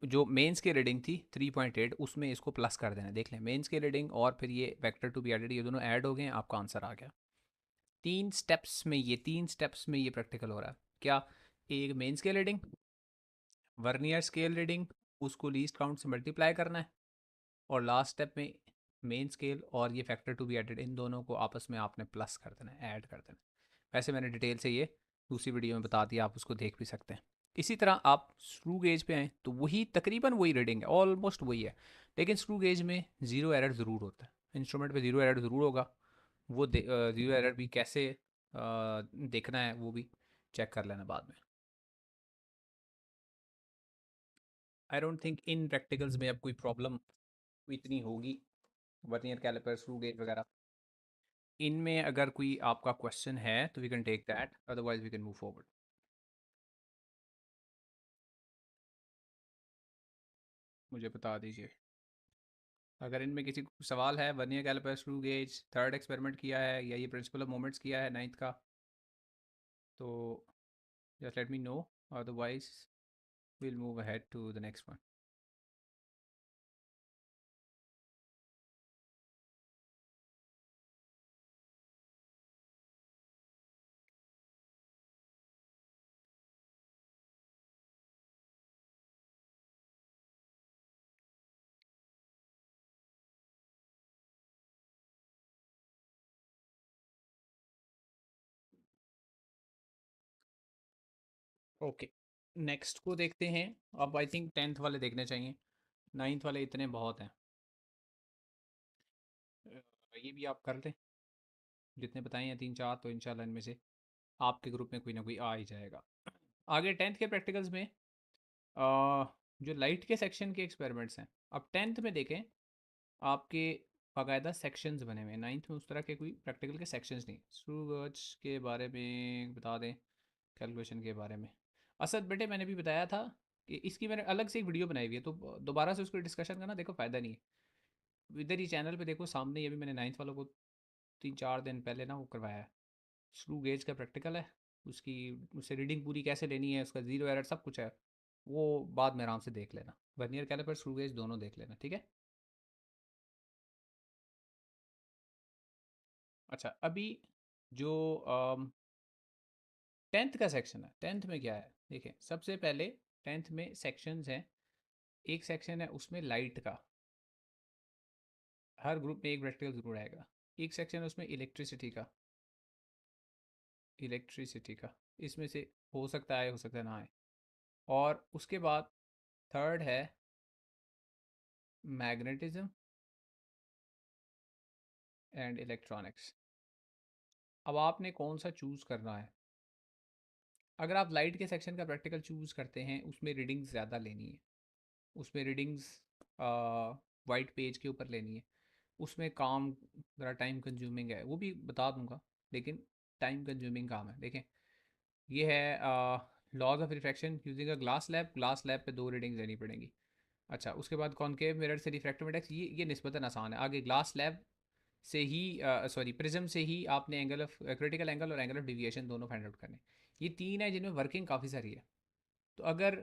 जो मेंस की रीडिंग थी 3.8 उसमें इसको प्लस कर देना है। देख लें मेंस की रीडिंग और फिर ये वेक्टर टू बी एडेड, ये दोनों ऐड हो गए, आपका आंसर आ गया। 3 स्टेप्स में ये प्रैक्टिकल हो रहा है क्या, एक main scale reading, vernier scale reading, उसको लीस्ट काउंट से मल्टीप्लाई करना है, और लास्ट स्टेप में मेन स्केल और ये फैक्टर टू बी एडेड, इन दोनों को आपस में आपने प्लस कर देना है, ऐड कर देना है। वैसे मैंने डिटेल से ये दूसरी वीडियो में बता दिया, आप उसको देख भी सकते हैं। इसी तरह आप स्क्रू गेज पे आएँ तो वही तकरीबन वही रीडिंग है, ऑलमोस्ट वही है, लेकिन स्क्रू गेज में ज़ीरो एरर ज़रूर होता है, इंस्ट्रूमेंट पे ज़ीरो एरर ज़रूर होगा। वो ज़ीरो एरर भी कैसे देखना है वो भी चेक कर लेना बाद में। I don't think in practicals में अब कोई प्रॉब्लम इतनी होगी, वर्नियर कैलिपर स्क्रू गेज वगैरह। इनमें अगर कोई आपका क्वेश्चन है तो we can take that, otherwise we can move forward. मुझे बता दीजिए अगर इनमें किसी को सवाल है। Vernier calliper, screw gauge, third experiment किया है या ये प्रिंसिपल ऑफ मोमेंट्स किया है नाइन्थ का, तो just let me know, otherwise we'll move ahead to the next one. Okay, next को देखते हैं। अब आई थिंक टेंथ वाले देखने चाहिए, नाइन्थ वाले इतने बहुत हैं। ये भी आप कर लें, जितने बताए हैं तीन चार, तो इंशाल्लाह इनमें से आपके ग्रुप में कोई ना कोई आ ही जाएगा। आगे टेंथ के प्रैक्टिकल्स में जो लाइट के सेक्शन के एक्सपेरिमेंट्स हैं, अब टेंथ में देखें आपके बाकायदा सेक्शंस बने हुए हैं। नाइन्थ में उस तरह के कोई प्रैक्टिकल के सेक्शंस नहीं। स्क्रूगर्ज के बारे में बता दें, कैलकुलेशन के बारे में। असद बेटे मैंने भी बताया था कि इसकी मैंने अलग से एक वीडियो बनाई हुई है, तो दोबारा से उसको डिस्कशन करना देखो फ़ायदा नहीं है। इधर ही चैनल पे देखो सामने, ये भी मैंने नाइन्थ वालों को 3-4 दिन पहले ना वो करवाया है। स्क्रू गेज का प्रैक्टिकल है, उसकी उससे रीडिंग पूरी कैसे लेनी है, उसका ज़ीरो एरर सब कुछ है। वो बाद में आराम से देख लेना, वर्नियर कैलिपर स्क्रू गेज दोनों देख लेना, ठीक है। अच्छा, अभी जो टेंथ का सेक्शन है, टेंथ में क्या है देखें। सबसे पहले टेंथ में सेक्शंस हैं। एक सेक्शन है उसमें लाइट का, हर ग्रुप में एक प्रैक्टिकल ज़रूर आएगा। एक सेक्शन है उसमें इलेक्ट्रिसिटी का, इलेक्ट्रिसिटी का इसमें से हो सकता है, हो सकता है ना आए। और उसके बाद थर्ड है मैग्नेटिज्म एंड इलेक्ट्रॉनिक्स। अब आपने कौन सा चूज़ करना है। अगर आप लाइट के सेक्शन का प्रैक्टिकल चूज़ करते हैं, उसमें रीडिंग्स ज़्यादा लेनी है। उसमें रीडिंग्स वाइट पेज के ऊपर लेनी है। उसमें काम ज़रा टाइम कंज्यूमिंग है, वो भी बता दूंगा, लेकिन टाइम कंज्यूमिंग काम है। देखें, ये है laws of refraction using a glass slab. Glass slab पे दो रीडिंग्स लेनी पड़ेंगी। अच्छा, उसके बाद कॉनकेव मिरर से रिफ्रैक्टिव इंडेक्स, ये निस्बतन आसान है। आगे ग्लास लैब से ही, सॉरी प्रिज्म से ही आपने एंगल ऑफ क्रिटिकल एंगल और एंगल ऑफ डिविएशन दोनों फाइंड आउट करने। ये तीन है जिनमें वर्किंग काफ़ी सारी है। तो अगर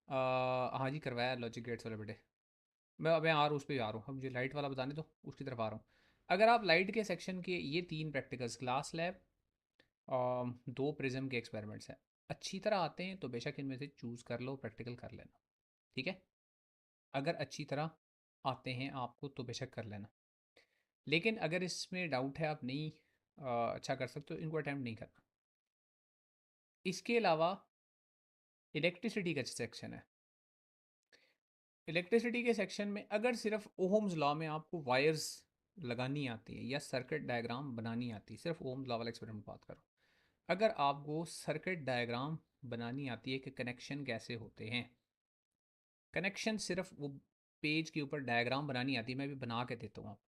हाँ जी, करवाया लॉजिक गेट्स वाले बेटे। मैं अब यहाँ आ रहा हूँ, उस पर आ रहा हूँ। अब मुझे लाइट वाला बताने दो, उसकी तरफ आ रहा हूँ। अगर आप लाइट के सेक्शन के ये तीन प्रैक्टिकल्स, ग्लास लैब, दो प्रिज्म के एक्सपेरिमेंट्स हैं, अच्छी तरह आते हैं तो बेशक इनमें से चूज़ कर लो, प्रैक्टिकल कर लेना, ठीक है। अगर अच्छी तरह आते हैं आपको तो बेशक कर लेना। लेकिन अगर इसमें डाउट है, आप नहीं अच्छा कर सकते, तो इनको अटैम्प्ट नहीं करना। इसके अलावा इलेक्ट्रिसिटी का सेक्शन है। इलेक्ट्रिसिटी के सेक्शन में अगर सिर्फ ओहम्स लॉ में आपको वायर्स लगानी आती है या सर्किट डायग्राम बनानी आती है, सिर्फ ओहम्स लॉ वाला एक्सपेरिमेंट बात करो। अगर आपको सर्किट डायग्राम बनानी आती है कि कनेक्शन कैसे होते हैं, कनेक्शन सिर्फ वो पेज के ऊपर डायग्राम बनानी आती है, मैं भी बना के देता हूँ आप,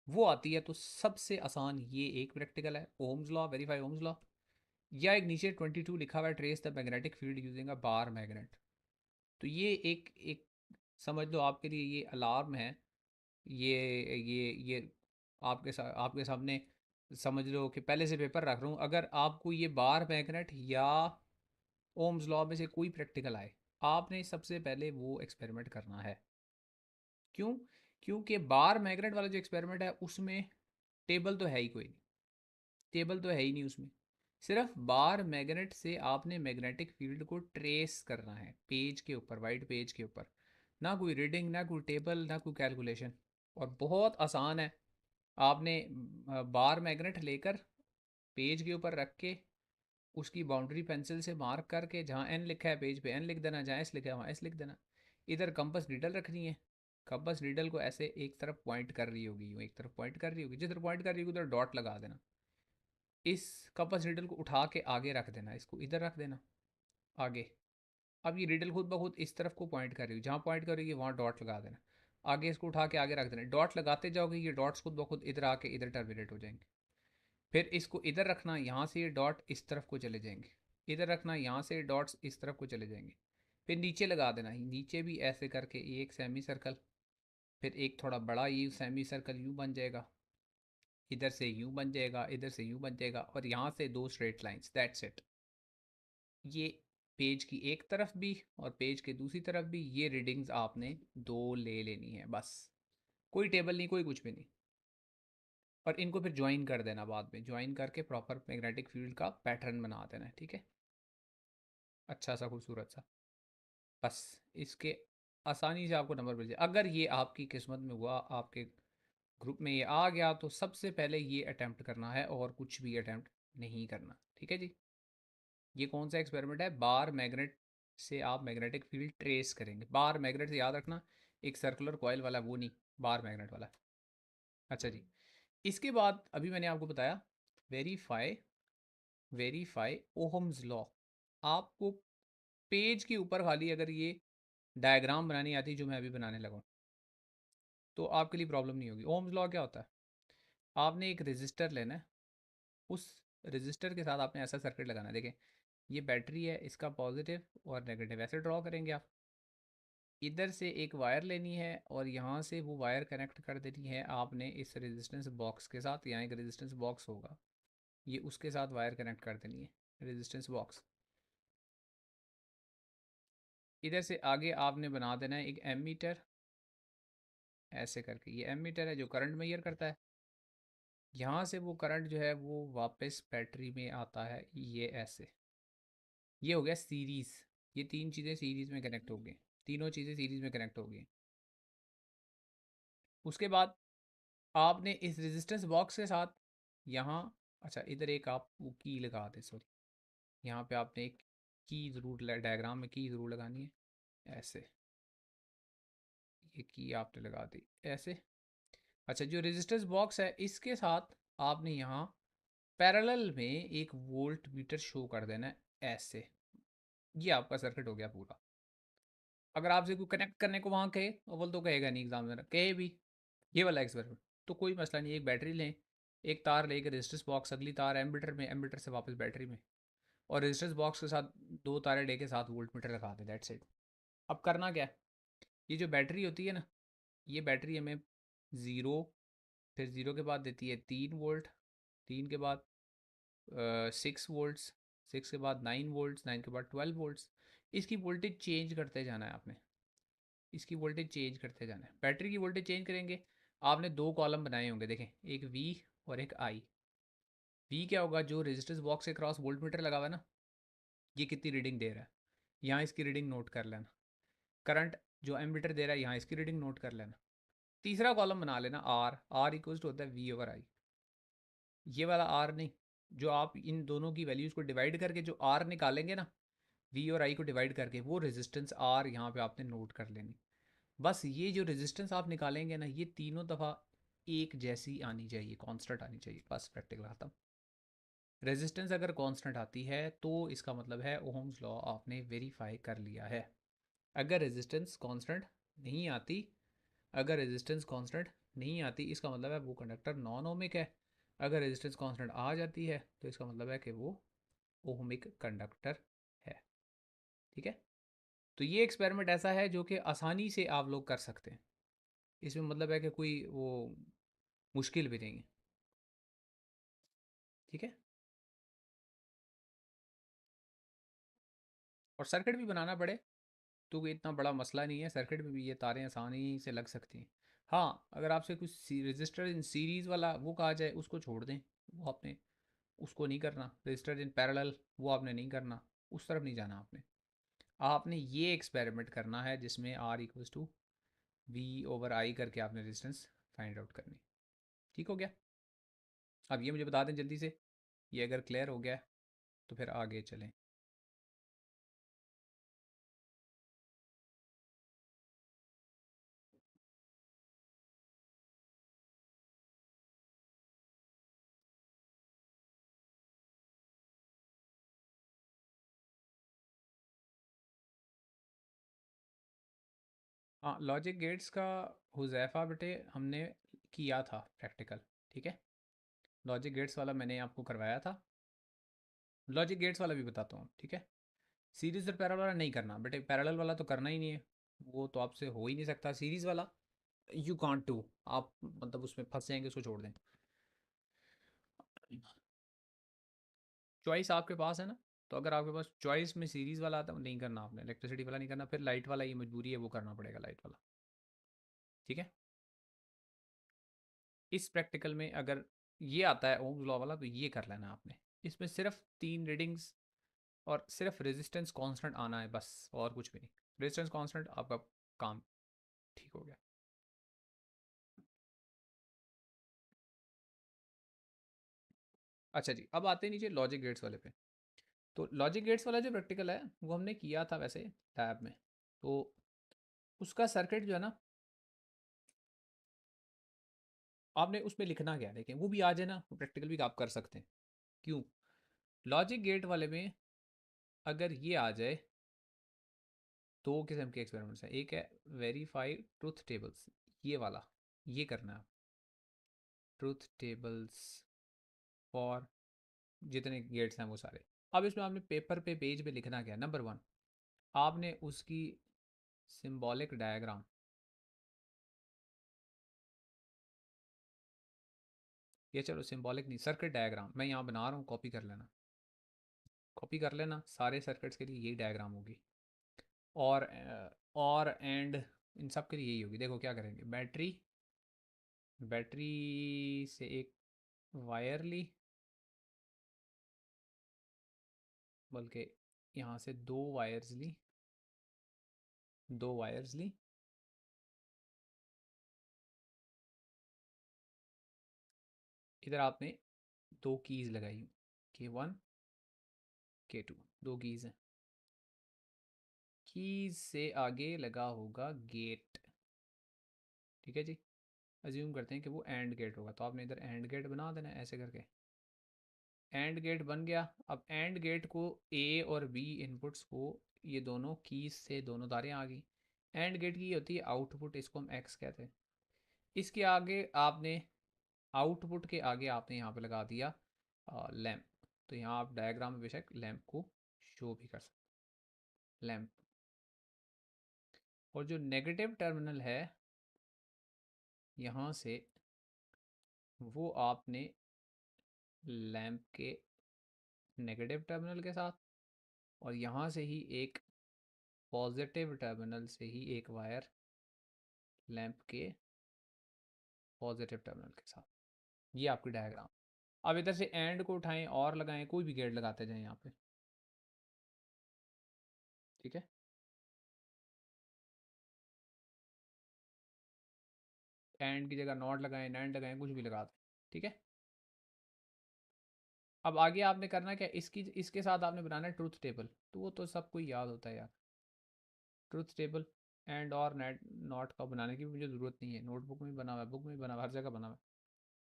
वो आती है, तो सबसे आसान ये एक प्रैक्टिकल है, Ohm's law, verify Ohm's law. या एक नीचे 22 लिखा हुआ है, trace the magnetic field using a bar magnet. तो ये एक एक समझ लो आपके लिए ये अलार्म है। ये आपके सामने समझ लो कि पहले से पेपर रख रहा हूँ। अगर आपको ये बार मैग्नेट या ओम्स लॉ में से कोई प्रैक्टिकल आए, आपने सबसे पहले वो एक्सपेरिमेंट करना है। क्यों? क्योंकि बार मैग्नेट वाला जो एक्सपेरिमेंट है उसमें टेबल तो है ही कोई नहीं, टेबल तो है ही नहीं उसमें। सिर्फ बार मैग्नेट से आपने मैग्नेटिक फील्ड को ट्रेस करना है पेज के ऊपर, वाइट पेज के ऊपर। ना कोई रीडिंग, ना कोई टेबल, ना कोई कैलकुलेशन, और बहुत आसान है। आपने बार मैग्नेट लेकर पेज के ऊपर रख के उसकी बाउंड्री पेंसिल से मार्क करके, जहाँ एन लिखा है पेज पे एन लिख देना, जहाँ एस लिखा है वहाँ एस लिख देना। इधर कंपस नीडल रखनी है, कंपस नीडल को ऐसे एक तरफ पॉइंट कर रही होगी, यूँ एक तरफ पॉइंट कर रही होगी, जिधर पॉइंट कर रही होगी उधर डॉट लगा देना। इस कंपस नीडल को उठा के आगे रख देना, इसको इधर रख देना आगे। अब ये रीडल खुद ब खुद इस तरफ को पॉइंट कर रही है, जहाँ पॉइंट कर रही है वहाँ डॉट लगा देना। आगे इसको उठा के आगे रख देना, डॉट लगाते जाओगे, ये डॉट्स खुद ब खुद इधर आके इधर टर्मिनेट हो जाएंगे। फिर इसको इधर रखना, यहाँ से ये डॉट इस तरफ को चले जाएंगे, इधर रखना, यहाँ से डॉट्स इस तरफ को चले जाएंगे। फिर नीचे लगा देना, नीचे भी ऐसे करके एक सेमी सर्कल, फिर एक थोड़ा बड़ा ये सेमी सर्कल यूँ बन जाएगा, इधर से यूँ बन जाएगा, इधर से यूँ बन जाएगा, और यहाँ से दो स्ट्रेट लाइंस, दैट्स इट। ये पेज की एक तरफ भी और पेज के दूसरी तरफ भी ये रीडिंग्स आपने दो ले लेनी है बस, कोई टेबल नहीं, कोई कुछ भी नहीं। और इनको फिर ज्वाइन कर देना, बाद में ज्वाइन करके प्रॉपर मैग्नेटिक फील्ड का पैटर्न बना देना है, ठीक है, अच्छा सा खूबसूरत सा। बस इसके आसानी से आपको नंबर मिल जाए। अगर ये आपकी किस्मत में हुआ, आपके ग्रुप में ये आ गया, तो सबसे पहले ये अटैम्प्ट करना है और कुछ भी अटैम्प्ट नहीं करना, ठीक है जी। ये कौन सा एक्सपेरिमेंट है? बार मैग्नेट से आप मैग्नेटिक फील्ड ट्रेस करेंगे। बार मैग्नेट से याद रखना, एक सर्कुलर कॉयल वाला, वो नहीं, बार मैग्नेट वाला। अच्छा जी, इसके बाद अभी मैंने आपको बताया वेरीफाई, वेरीफाई ओहम्स लॉ। आपको पेज के ऊपर खाली अगर ये डायग्राम बनानी आती जो मैं अभी बनाने लगा हूँ, तो आपके लिए प्रॉब्लम नहीं होगी। ओहम्स लॉ क्या होता है? आपने एक रेजिस्टर लेना है, उस रेजिस्टर के साथ आपने ऐसा सर्किट लगाना है, देखें ये बैटरी है, इसका पॉजिटिव और नेगेटिव ऐसे ड्रॉ करेंगे आप। इधर से एक वायर लेनी है और यहाँ से वो वायर कनेक्ट कर देनी है आपने इस रेजिस्टेंस बॉक्स के साथ। यहाँ एक रेजिस्टेंस बॉक्स होगा, ये उसके साथ वायर कनेक्ट कर देनी है, रेजिस्टेंस बॉक्स। इधर से आगे आपने बना देना है एक एमीटर, ऐसे करके। ये एमीटर है जो करंट मेजर करता है। यहाँ से वो करंट जो है वो वापस बैटरी में आता है, ये ऐसे। ये हो गया सीरीज़, ये तीन चीज़ें सीरीज़ में कनेक्ट हो गई, तीनों चीज़ें सीरीज़ में कनेक्ट हो गई। उसके बाद आपने इस रेजिस्टेंस बॉक्स के साथ यहाँ, अच्छा इधर एक आप वो की लगा दे, सॉरी, यहाँ पे आपने एक की ज़रूर, डायग्राम में की ज़रूर लगानी है, ऐसे। ये की आपने लगा दी ऐसे। अच्छा, जो रेजिस्टेंस बॉक्स है इसके साथ आपने यहाँ पैरेलल में एक वोल्ट मीटर शो कर देना है, ऐसे। ये आपका सर्किट हो गया पूरा। अगर आपसे कोई कनेक्ट करने को वहाँ कहे, अव्वल तो कहेगा नहीं एग्जाम में, कहे भी ये वाला एक्सपेरिमेंट, तो कोई मसला नहीं। एक बैटरी लें, एक तार लेके रेजिस्टेंस बॉक्स, अगली तार एम्बीटर में, एम्बीटर से वापस बैटरी में, और रेजिस्टेंस बॉक्स के साथ दो तारे लेके साथ वोल्ट मीटर लगा दें, दैट्स इट। अब करना क्या है, ये जो बैटरी होती है ना, ये बैटरी हमें ज़ीरो, फिर ज़ीरो के बाद देती है 3 वोल्ट, 3 के बाद 6 वोल्ट्स, 6 के बाद 9 वोल्ट्स, 9 के बाद 12 वोल्ट्स। इसकी वोल्टेज चेंज करते जाना है आपने, इसकी वोल्टेज चेंज करते जाना है। बैटरी की वोल्टेज चेंज करेंगे, आपने दो कॉलम बनाए होंगे, देखें, एक वी और एक आई। वी क्या होगा? जो रेजिस्टेंस बॉक्स के क्रॉस वोल्ट मीटर लगा हुआ है ना, ये कितनी रीडिंग दे रहा है, यहाँ इसकी रीडिंग नोट कर लेना। करंट जो एमीटर दे रहा है, यहाँ इसकी रीडिंग नोट कर लेना। तीसरा कॉलम बना लेना आर, आर इक्वल्स टू होता है वी ओवर आई। ये वाला आर नहीं, जो आप इन दोनों की वैल्यूज़ को डिवाइड करके जो आर निकालेंगे ना, वी और आई को डिवाइड करके, वो रेजिस्टेंस आर यहाँ पे आपने नोट कर लेनी। बस ये जो रेजिस्टेंस आप निकालेंगे ना, ये तीनों दफ़ा एक जैसी आनी चाहिए, कांस्टेंट आनी चाहिए, बस प्रैक्टिकल खत्म। रेजिस्टेंस अगर कांस्टेंट आती है तो इसका मतलब है ओहम्स लॉ आपने वेरीफाई कर लिया है। अगर रेजिस्टेंस कांस्टेंट नहीं आती, अगर रेजिस्टेंस कांस्टेंट नहीं आती, इसका मतलब है वो कंडक्टर नॉन ओमिक है। अगर रेजिस्टेंस कांस्टेंट आ जाती है तो इसका मतलब है कि वो ओमिक कंडक्टर है, ठीक है। तो ये एक्सपेरिमेंट ऐसा है जो कि आसानी से आप लोग कर सकते हैं, इसमें मतलब है कि कोई वो मुश्किल भी नहीं है, ठीक है। और सर्किट भी बनाना पड़े तो कोई इतना बड़ा मसला नहीं है, सर्किट में भी ये तारें आसानी से लग सकती हैं। हाँ, अगर आपसे कुछ रजिस्टर इन सीरीज़ वाला वो कहा जाए, उसको छोड़ दें, वो आपने उसको नहीं करना। रजिस्टर इन पैरेलल वो आपने नहीं करना, उस तरफ नहीं जाना आपने। आपने ये एक्सपेरिमेंट करना है जिसमें R equals to V over I करके आपने रेजिस्टेंस फाइंड आउट करनी। ठीक हो गया? अब ये मुझे बता दें जल्दी से, ये अगर क्लियर हो गया तो फिर आगे चलें। हाँ, लॉजिक गेट्स का हुज़ैफ़ा बेटे हमने किया था प्रैक्टिकल, ठीक है। लॉजिक गेट्स वाला मैंने आपको करवाया था, लॉजिक गेट्स वाला भी बताता हूँ, ठीक है। सीरीज और पैरेलल वाला नहीं करना बेटे, पैरेलल वाला तो करना ही नहीं है, वो तो आपसे हो ही नहीं सकता। सीरीज वाला यू कांट डू, आप मतलब उसमें फंस जाएंगे, उसको छोड़ दें। चॉइस आपके पास है ना, तो अगर आपके पास चॉइस में सीरीज वाला आता है, वो नहीं करना आपने, इलेक्ट्रिसिटी वाला नहीं करना, फिर लाइट वाला, ये मजबूरी है, वो करना पड़ेगा लाइट वाला, ठीक है। इस प्रैक्टिकल में अगर ये आता है ओम्स लॉ वाला, तो ये कर लेना आपने। इसमें सिर्फ 3 रीडिंग्स और सिर्फ रेजिस्टेंस कांस्टेंट आना है बस, और कुछ भी नहीं। रेजिस्टेंस कांस्टेंट, आपका काम ठीक हो गया। अच्छा जी, अब आते हैं नीचे लॉजिक गेट्स वाले पे। तो लॉजिक गेट्स वाला जो प्रैक्टिकल है वो हमने किया था वैसे लैब में, तो उसका सर्किट जो है ना, आपने उसमें लिखना क्या है, लेकिन वो भी आ जाए ना, प्रैक्टिकल भी आप कर सकते हैं। क्यों? लॉजिक गेट वाले में अगर ये आ जाए, दो किस्म के एक्सपेरिमेंट्स हैं। एक है वेरीफाई ट्रूथ टेबल्स, ये वाला, ये करना है। ट्रूथ टेबल्स फॉर जितने गेट्स हैं वो सारे। अब इसमें आपने पेपर पे पेज पे लिखना क्या है, नंबर 1, आपने उसकी सिंबॉलिक डायग्राम, ये चलो सिंबॉलिक नहीं, सर्किट डायग्राम मैं यहाँ बना रहा हूँ, कॉपी कर लेना, कॉपी कर लेना, सारे सर्किट्स के लिए यही डायग्राम होगी। और एंड इन सब के लिए यही होगी। देखो क्या करेंगे, बैटरी, बैटरी से एक वायर ली, बल्कि यहाँ से दो वायर्स ली, दो वायर्स ली, इधर आपने दो कीज लगाई, K1 K2, दो कीज हैं। कीज से आगे लगा होगा गेट, ठीक है जी। अज्यूम करते हैं कि वो एंड गेट होगा, तो आपने इधर एंड गेट बना देना है ऐसे करके। एंड गेट बन गया। अब एंड गेट को ए और बी इनपुट्स को, ये दोनों कीज से दोनों तारें आ गई। एंड गेट की होती है आउटपुट, इसको हम एक्स कहते हैं। इसके आगे आपने, आउटपुट के आगे आपने यहाँ पे लगा दिया लैम्प। तो यहाँ आप डायग्राम में बेशक लैम्प को शो भी कर सकते, लैम्प। और जो नेगेटिव टर्मिनल है यहाँ से, वो आपने लैम्प के नेगेटिव टर्मिनल के साथ, और यहाँ से ही एक पॉजिटिव टर्मिनल से ही एक वायर लैंप के पॉजिटिव टर्मिनल के साथ। ये आपकी डायग्राम। अब इधर से एंड को उठाएं और लगाएं, कोई भी गेट लगाते जाएं यहाँ पे, ठीक है। एंड की जगह नॉट लगाएं, नैंड लगाएं, कुछ भी लगा दें, ठीक है। अब आगे आपने करना क्या, इसकी इसके साथ आपने बनाना है ट्रूथ टेबल, तो वो तो सबको याद होता है यार। ट्रूथ टेबल एंड और नेट नॉट का बनाने की मुझे ज़रूरत नहीं है, नोटबुक में बना हुआ है, बुक में बना हुआ है, हर जगह बना हुआ है।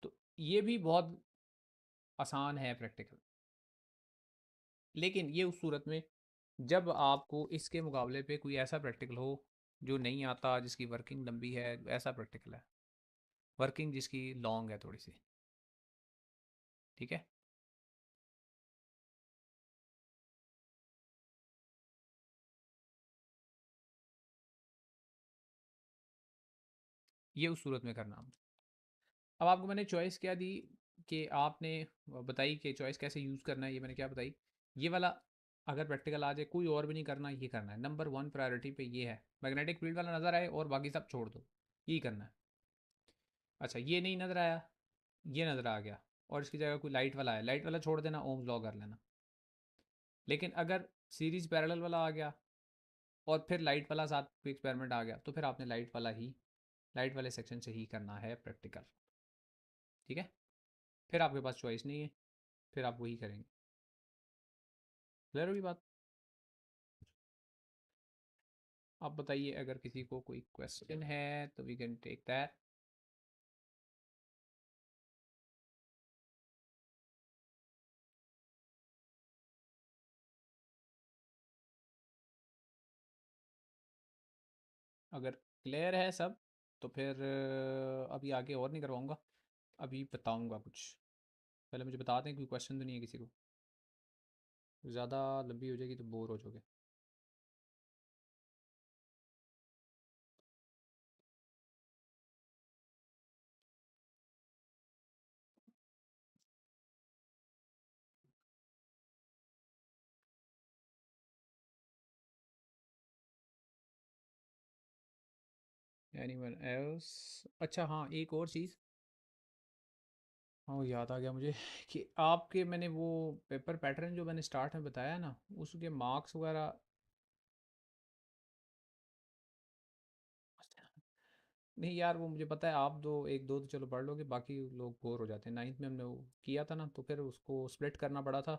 तो ये भी बहुत आसान है प्रैक्टिकल। लेकिन ये उस सूरत में जब आपको इसके मुकाबले पे कोई ऐसा प्रैक्टिकल हो जो नहीं आता, जिसकी वर्किंग लंबी है, ऐसा प्रैक्टिकल है, वर्किंग जिसकी लॉन्ग है थोड़ी सी, ठीक है। ये उस सूरत में करना। अब आपको मैंने चॉइस क्या दी, कि आपने बताई कि चॉइस कैसे यूज़ करना है, ये मैंने क्या बताई। ये वाला अगर प्रैक्टिकल आ जाए, कोई और भी नहीं करना, ये करना है, नंबर 1 प्रायोरिटी पे ये है। मैग्नेटिक फील्ड वाला नज़र आए और बाकी सब छोड़ दो, यही करना है। अच्छा ये नहीं नज़र आया, ये नज़र आ गया, और इसकी जगह कोई लाइट वाला है, लाइट वाला छोड़ देना, ओम्स लॉ कर लेना। लेकिन अगर सीरीज पैरेलल वाला आ गया और फिर लाइट वाला साथ कोई एक्सपेरिमेंट आ गया, तो फिर आपने लाइट वाला ही, लाइट वाले सेक्शन से ही करना है प्रैक्टिकल, ठीक है। फिर आपके पास चॉइस नहीं है, फिर आप वही करेंगे। क्लियर होगी बात? आप बताइए अगर किसी को कोई क्वेश्चन है तो वी कैन टेक दैट। अगर क्लियर है सब, तो फिर अभी आगे और नहीं करवाऊँगा, अभी बताऊँगा कुछ। पहले मुझे बता दें, कोई क्वेश्चन तो नहीं है किसी को? ज़्यादा लंबी हो जाएगी तो बोर हो जाओगे। Anyone else? अच्छा हाँ, एक और चीज़। हाँ, याद आ गया मुझे कि आपके, मैंने वो पेपर पैटर्न जो मैंने स्टार्ट में बताया ना, उसके मार्क्स वगैरह। नहीं यार, वो मुझे पता है, आप दो एक दो तो चलो पढ़ लोगे, बाकी लोग बोर हो जाते हैं। नाइन्थ में हमने वो किया था ना, तो फिर उसको स्प्लिट करना पड़ा था।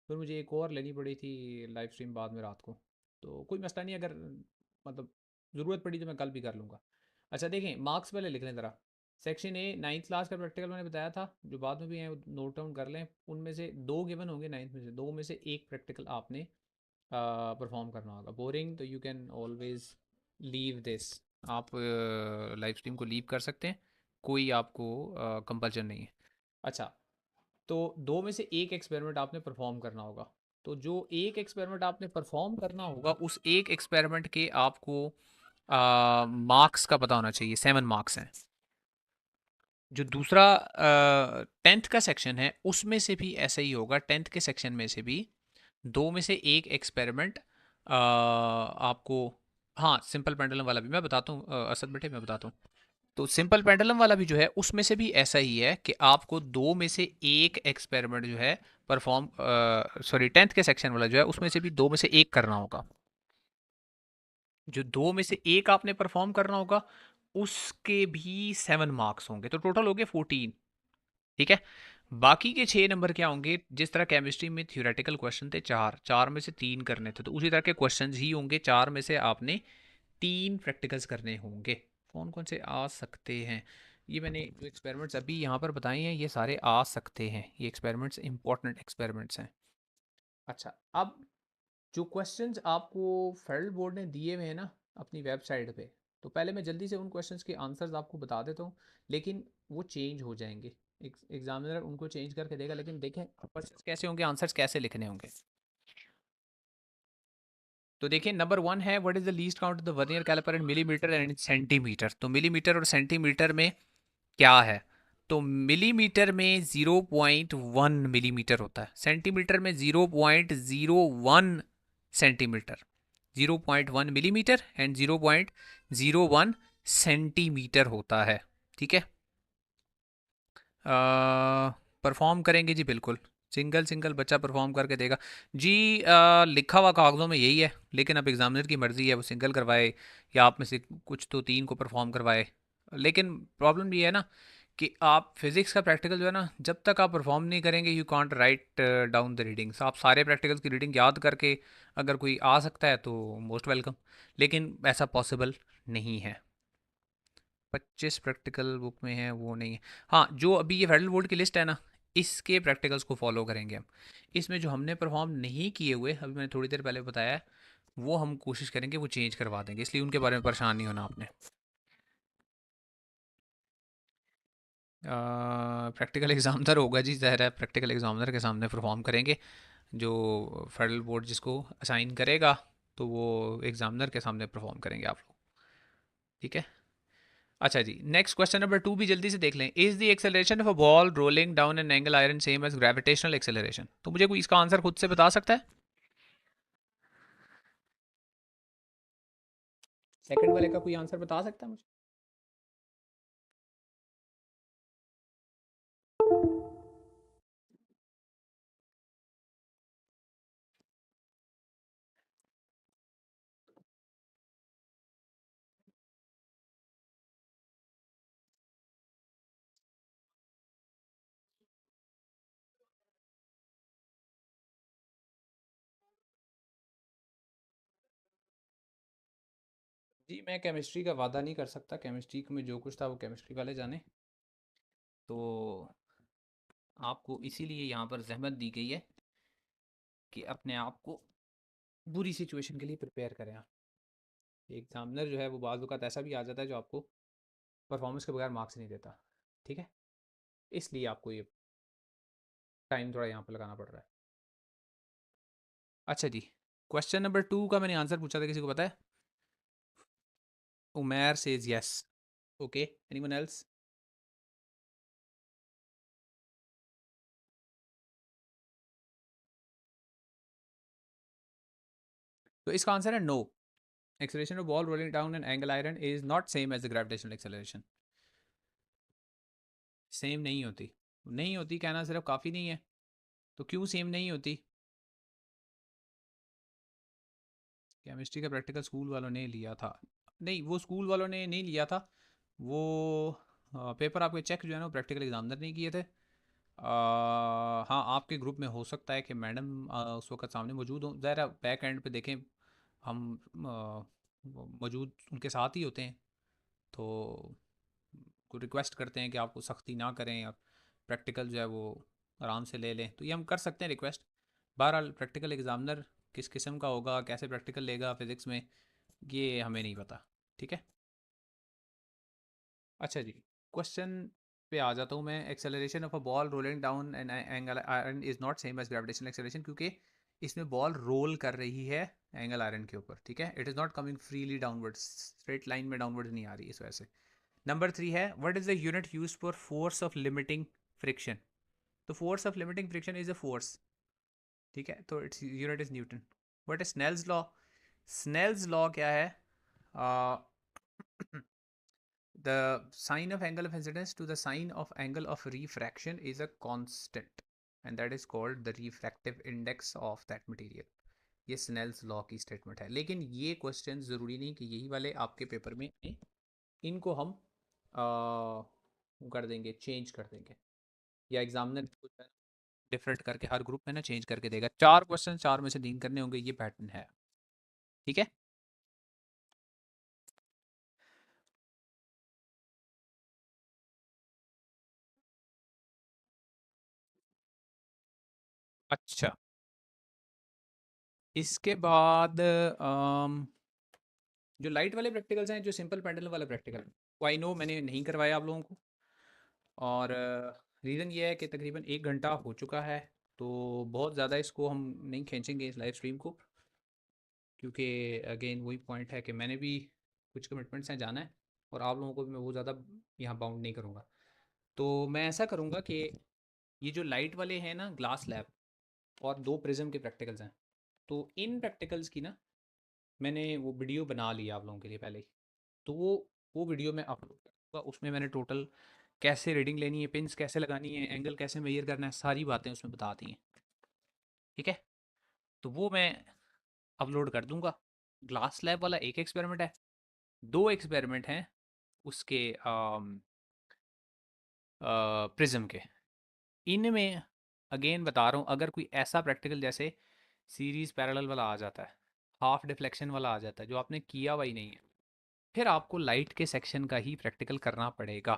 फिर मुझे एक और लेनी पड़ी थी लाइव स्ट्रीम बाद में रात को। तो कोई मसला नहीं, अगर मतलब ज़रूरत पड़ी तो मैं कल भी कर लूँगा। अच्छा देखें, मार्क्स पहले लिख लें ज़रा। सेक्शन ए, नाइन्थ क्लास का प्रैक्टिकल मैंने बताया था, जो बाद में भी हैं, नोट डाउन कर लें। उनमें से दो गिवन होंगे नाइन्थ में से, दो में से एक प्रैक्टिकल आपने परफॉर्म करना होगा। बोरिंग तो you can always leave this, आप लाइव स्ट्रीम को लीव कर सकते हैं, कोई आपको कंपल्शन नहीं है। अच्छा, तो दो में से एक एक्सपेरिमेंट आपने परफॉर्म करना होगा। तो जो एक एक्सपेरिमेंट आपने परफॉर्म करना होगा, उस एक एक्सपेरिमेंट के आपको मार्क्स का पता होना चाहिए। 7 मार्क्स हैं। जो दूसरा 10th का सेक्शन है, उसमें से भी ऐसा ही होगा। 10th के सेक्शन में से भी दो में से एक एक्सपेरिमेंट आपको। हाँ, सिंपल पेंडुलम वाला भी मैं बताता हूँ, असद बेटे मैं बताता हूँ। तो सिंपल पेंडुलम वाला भी जो है, उसमें से भी ऐसा ही है कि आपको दो में से एक एक्सपेरिमेंट जो है परफॉर्म, सॉरी 10th के सेक्शन वाला जो है, उसमें से भी दो में से एक करना होगा। जो दो में से एक आपने परफॉर्म करना होगा, उसके भी 7 मार्क्स होंगे, तो टोटल हो गए 14। ठीक है। बाकी के 6 नंबर क्या होंगे? जिस तरह केमिस्ट्री में थ्योरेटिकल क्वेश्चन थे चार, चार में से तीन करने थे, तो उसी तरह के क्वेश्चंस ही होंगे। चार में से आपने तीन प्रैक्टिकल्स करने होंगे। कौन कौन से आ सकते हैं? ये मैंने जो एक्सपेरिमेंट्स अभी यहाँ पर बताए हैं, ये सारे आ सकते हैं। ये एक्सपेरिमेंट्स इंपॉर्टेंट एक्सपेरिमेंट्स हैं। अच्छा, अब जो क्वेश्चंस आपको फेडरल बोर्ड ने दिए हुए हैं ना अपनी वेबसाइट पे, तो पहले मैं जल्दी से उन क्वेश्चंस के आंसर्स आपको बता देता हूँ। लेकिन वो चेंज हो जाएंगे, एग्जामिनर उनको चेंज करके देगा। लेकिन देखें क्वेश्चंस कैसे होंगे, आंसर्स कैसे लिखने होंगे। तो देखिए, नंबर 1 है, what is the least count of the vernier calliper in millimetre and centimetre. तो मिलीमीटर और सेंटीमीटर में क्या है? तो मिलीमीटर में 0.1 मिलीमीटर होता है, सेंटीमीटर में 0.01 सेंटीमीटर। 0.1 मिलीमीटर एंड 0.01 सेंटीमीटर होता है। ठीक है। परफॉर्म करेंगे जी, बिल्कुल। सिंगल सिंगल बच्चा परफॉर्म करके देगा जी। लिखा हुआ कागज़ों में यही है, लेकिन अब एग्जामिनर की मर्ज़ी है, वो सिंगल करवाए या आप में से कुछ तो तीन को परफॉर्म करवाए। लेकिन प्रॉब्लम ये है ना कि आप फिज़िक्स का प्रैक्टिकल जो है ना, जब तक आप परफॉर्म नहीं करेंगे, you can't write down the readings. आप सारे प्रैक्टिकल्स की रीडिंग याद करके अगर कोई आ सकता है तो मोस्ट वेलकम, लेकिन ऐसा पॉसिबल नहीं है। 25 प्रैक्टिकल बुक में है, वो नहीं है। हाँ, जो अभी ये फेडरल बोर्ड की लिस्ट है ना, इसके प्रैक्टिकल्स को फॉलो करेंगे हम। इसमें जो हमने परफॉर्म नहीं किए हुए, अभी मैंने थोड़ी देर पहले बताया है, वो हम कोशिश करेंगे वो चेंज करवा देंगे, इसलिए उनके बारे में परेशान नहीं होना आपने। प्रैक्टिकल एग्जामिनर होगा जी, ज़ाहिर है प्रैक्टिकल एग्जामिनर के सामने परफॉर्म करेंगे। जो फेडरल बोर्ड जिसको असाइन करेगा, तो वो एग्जामिनर के सामने परफॉर्म करेंगे आप लोग। ठीक है। अच्छा जी, नेक्स्ट क्वेश्चन नंबर 2 भी जल्दी से देख लें। Is the acceleration of a ball rolling down an angle iron same as gravitational acceleration? तो मुझे कोई इसका आंसर खुद से बता सकता है? सेकंड वाले का कोई आंसर बता सकता है मुझे? जी, मैं केमिस्ट्री का वादा नहीं कर सकता। केमिस्ट्री में जो कुछ था वो केमिस्ट्री वाले जाने। तो आपको इसीलिए यहाँ पर जहमत दी गई है कि अपने आप को बुरी सिचुएशन के लिए प्रिपेयर करें आप। एग्जामिनर जो है वो बाज़ औक़ात ऐसा भी आ जाता है जो आपको परफॉर्मेंस के बगैर मार्क्स नहीं देता। ठीक है। इसलिए आपको ये टाइम थोड़ा यहाँ पे लगाना पड़ रहा है। अच्छा जी, क्वेश्चन नंबर 2 का मैंने आंसर पूछा था, किसी को पता है? Umair says yes. Okay, anyone else? तो इसका आंसर है no. Acceleration of ball rolling down an angle iron is not same as the gravitational acceleration. Same नहीं होती। नहीं होती कहना सिर्फ काफ़ी नहीं है। तो क्यों सेम नहीं होती? केमिस्ट्री का प्रैक्टिकल स्कूल वालों ने लिया था। नहीं, वो स्कूल वालों ने नहीं लिया था। वो पेपर आपके चेक जो है ना, प्रैक्टिकल एग्जामिनर नहीं किए थे। हाँ, आपके ग्रुप में हो सकता है कि मैडम उस वक्त सामने मौजूद हो, ज़रा बैक एंड पे देखें। हम वो मौजूद उनके साथ ही होते हैं। तो को रिक्वेस्ट करते हैं कि आपको सख्ती ना करें, आप प्रैक्टिकल जो है वो आराम से ले लें, तो ये हम कर सकते हैं रिक्वेस्ट। बहरहाल प्रैक्टिकल एग्जामिनर किस किस्म का होगा, कैसे प्रैक्टिकल लेगा फिज़िक्स में, ये हमें नहीं पता। ठीक है। अच्छा जी, क्वेश्चन पे आ जाता हूँ मैं। Acceleration of a ball rolling down an angle iron is not same as gravitational acceleration, क्योंकि इसमें बॉल रोल कर रही है एंगल आयरन के ऊपर। ठीक है, it is not coming freely downwards, straight line में डाउनवर्ड्स नहीं आ रही इस वजह से। नंबर 3 है, what is the unit use for force of limiting friction? तो force of limiting friction is a force. ठीक है, तो its unit is newton. What is Snell's law? Snell's law क्या है? The sine of angle of incidence to the sine of angle of refraction is a constant, and that is called the refractive index of that material. ये स्नेल्स लॉ की स्टेटमेंट है, लेकिन ये क्वेश्चन ज़रूरी नहीं कि यही वाले आपके पेपर में आए। इनको हम कर देंगे, चेंज कर देंगे, या एग्जामिनर डिफरेंट करके हर ग्रुप में ना चेंज करके देगा। 4 क्वेश्चन 4 में से 3 करने होंगे, ये पैटर्न है। ठीक है। अच्छा, इसके बाद जो लाइट वाले प्रैक्टिकल्स हैं, जो सिंपल पेंडुलम वाला प्रैक्टिकल, वो आई नो मैंने नहीं करवाया आप लोगों को। और रीज़न ये है कि तकरीबन 1 घंटा हो चुका है, तो बहुत ज़्यादा इसको हम नहीं खींचेंगे इस लाइव स्ट्रीम को, क्योंकि अगेन वही पॉइंट है कि मैंने भी कुछ कमिटमेंट्स हैं, जाना है, और आप लोगों को भी मैं वो ज़्यादा यहाँ बाउंड नहीं करूँगा। तो मैं ऐसा करूँगा कि ये जो लाइट वाले हैं ना, ग्लास लैब और 2 प्रिज्म के प्रैक्टिकल्स हैं, तो इन प्रैक्टिकल्स की ना मैंने वो वीडियो बना लिया आप लोगों के लिए पहले ही। तो वो वीडियो मैं अपलोड करूँगा, उसमें मैंने टोटल कैसे रीडिंग लेनी है, पिन्स कैसे लगानी है, एंगल कैसे मेजर करना है, सारी बातें उसमें बता दी हैं। ठीक है, तो वो मैं अपलोड कर दूंगा। ग्लास लैब वाला एक एक्सपेरिमेंट है, 2 एक्सपेरिमेंट हैं उसके प्रिज्म के। इनमें अगेन बता रहा हूँ, अगर कोई ऐसा प्रैक्टिकल जैसे सीरीज पैरेलल वाला आ जाता है, हाफ डिफ्लेक्शन वाला आ जाता है, जो आपने किया हुआ ही नहीं है, फिर आपको लाइट के सेक्शन का ही प्रैक्टिकल करना पड़ेगा।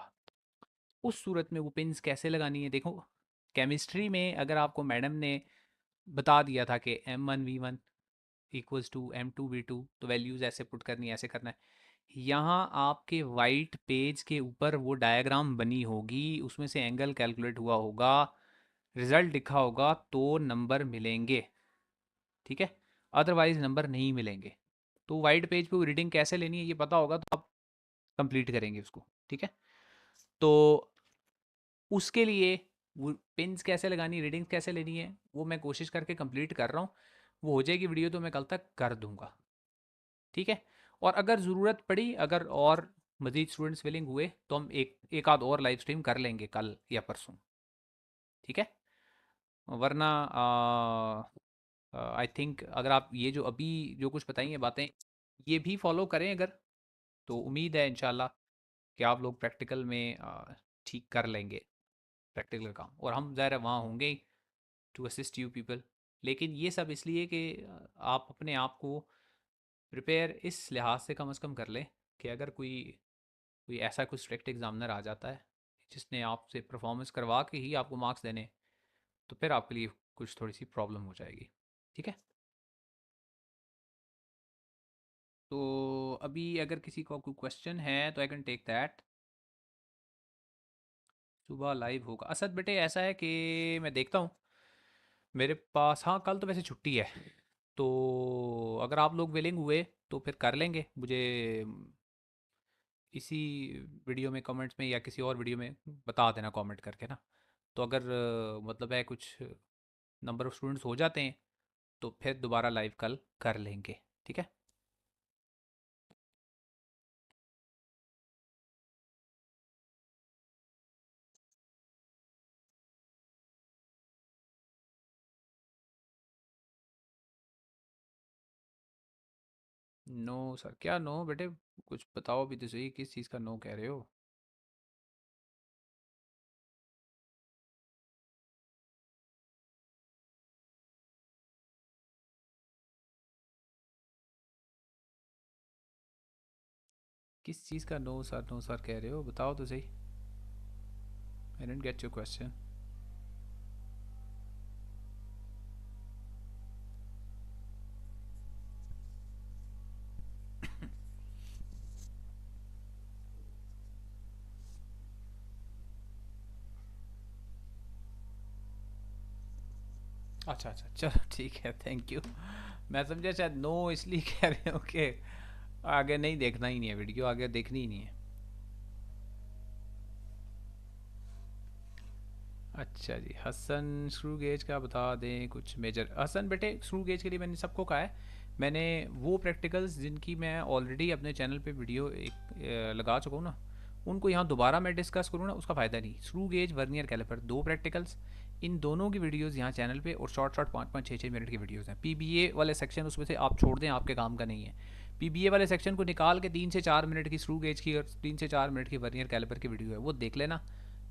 उस सूरत में वो पिन्स कैसे लगानी है, देखो केमिस्ट्री में अगर आपको मैडम ने बता दिया था कि M1V1 इक्वल्स टू M2V2, तो वैल्यूज़ ऐसे पुट करनी है, ऐसे करना है। यहाँ आपके वाइट पेज के ऊपर वो डायग्राम बनी होगी, उसमें से एंगल कैलकुलेट हुआ होगा, रिजल्ट लिखा होगा, तो नंबर मिलेंगे। ठीक है, अदरवाइज नंबर नहीं मिलेंगे। तो वाइट पेज पे वो रीडिंग कैसे लेनी है ये पता होगा, तो आप कंप्लीट करेंगे उसको। ठीक है, तो उसके लिए वो पिन्स कैसे लगानी, रीडिंग्स कैसे लेनी है, वो मैं कोशिश करके कंप्लीट कर रहा हूँ। वो हो जाएगी वीडियो तो मैं कल तक कर दूंगा। ठीक है, और अगर ज़रूरत पड़ी, अगर और मज़ीद स्टूडेंट्स विलिंग हुए, तो हम एक आध और लाइव स्ट्रीम कर लेंगे कल या परसों। ठीक है, वरना आई थिंक अगर आप ये जो अभी जो कुछ बताएंगे बातें, ये भी फॉलो करें अगर, तो उम्मीद है इंशाल्लाह कि आप लोग प्रैक्टिकल में ठीक कर लेंगे प्रैक्टिकल का काम, और हम ज़ाहिर है वहाँ होंगे टू असिस्ट यू पीपल। लेकिन ये सब इसलिए कि आप अपने आप को प्रिपेयर इस लिहाज से कम अज़ कम कर लें कि अगर कोई कोई ऐसा कोई स्ट्रिक्ट एग्जामिनर आ जाता है जिसने आपसे परफॉर्मेंस करवा के ही आपको मार्क्स देने, तो फिर आपके लिए कुछ थोड़ी सी प्रॉब्लम हो जाएगी। ठीक है, तो अभी अगर किसी को कोई क्वेश्चन है तो आई कैन टेक दैट। सुबह लाइव होगा असद बेटे, ऐसा है कि मैं देखता हूँ मेरे पास, हाँ कल तो वैसे छुट्टी है, तो अगर आप लोग विलिंग हुए तो फिर कर लेंगे। मुझे इसी वीडियो में कमेंट्स में या किसी और वीडियो में बता देना कमेंट करके ना। तो अगर मतलब है कुछ नंबर ऑफ़ स्टूडेंट्स हो जाते हैं तो फिर दोबारा लाइव कल कर लेंगे, ठीक है? नो सर, क्या नो बेटे? कुछ बताओ भी तो सही, किस चीज़ का नो कह रहे हो? किस चीज़ का नो सर, नो सर कह रहे हो? बताओ तो सही। आई डेंट गेट योर क्वेश्चन। अच्छा अच्छा, चलो ठीक है, थैंक यू। मैं समझा शायद नो इसलिए कह रहे हो कि आगे नहीं देखना ही नहीं है, वीडियो आगे देखनी ही नहीं है। अच्छा जी, हसन स्क्रू गेज का बता दें कुछ मेजर। हसन बेटे, स्क्रू गेज के लिए मैंने सबको कहा है। मैंने वो प्रैक्टिकल्स जिनकी मैं ऑलरेडी अपने चैनल पे वीडियो एक लगा चुका हूँ ना, उनको यहाँ दोबारा मैं डिस्कस करूँ ना, उसका फ़ायदा नहीं। स्क्रू गेज वर्नियर कैलिपर दो प्रैक्टिकल्स, इन दोनों की वीडियोस यहाँ चैनल पे, और शॉर्ट शॉर्ट 5-5 6-6 मिनट की वीडियोस हैं। पीबीए वाले सेक्शन उसमें से आप छोड़ दें, आपके काम का नहीं है। पीबीए वाले सेक्शन को निकाल के 3 से 4 मिनट की स्क्रू गेज की और 3 से 4 मिनट की वर्नियर कैलिपर की वीडियो है, वो देख लेना।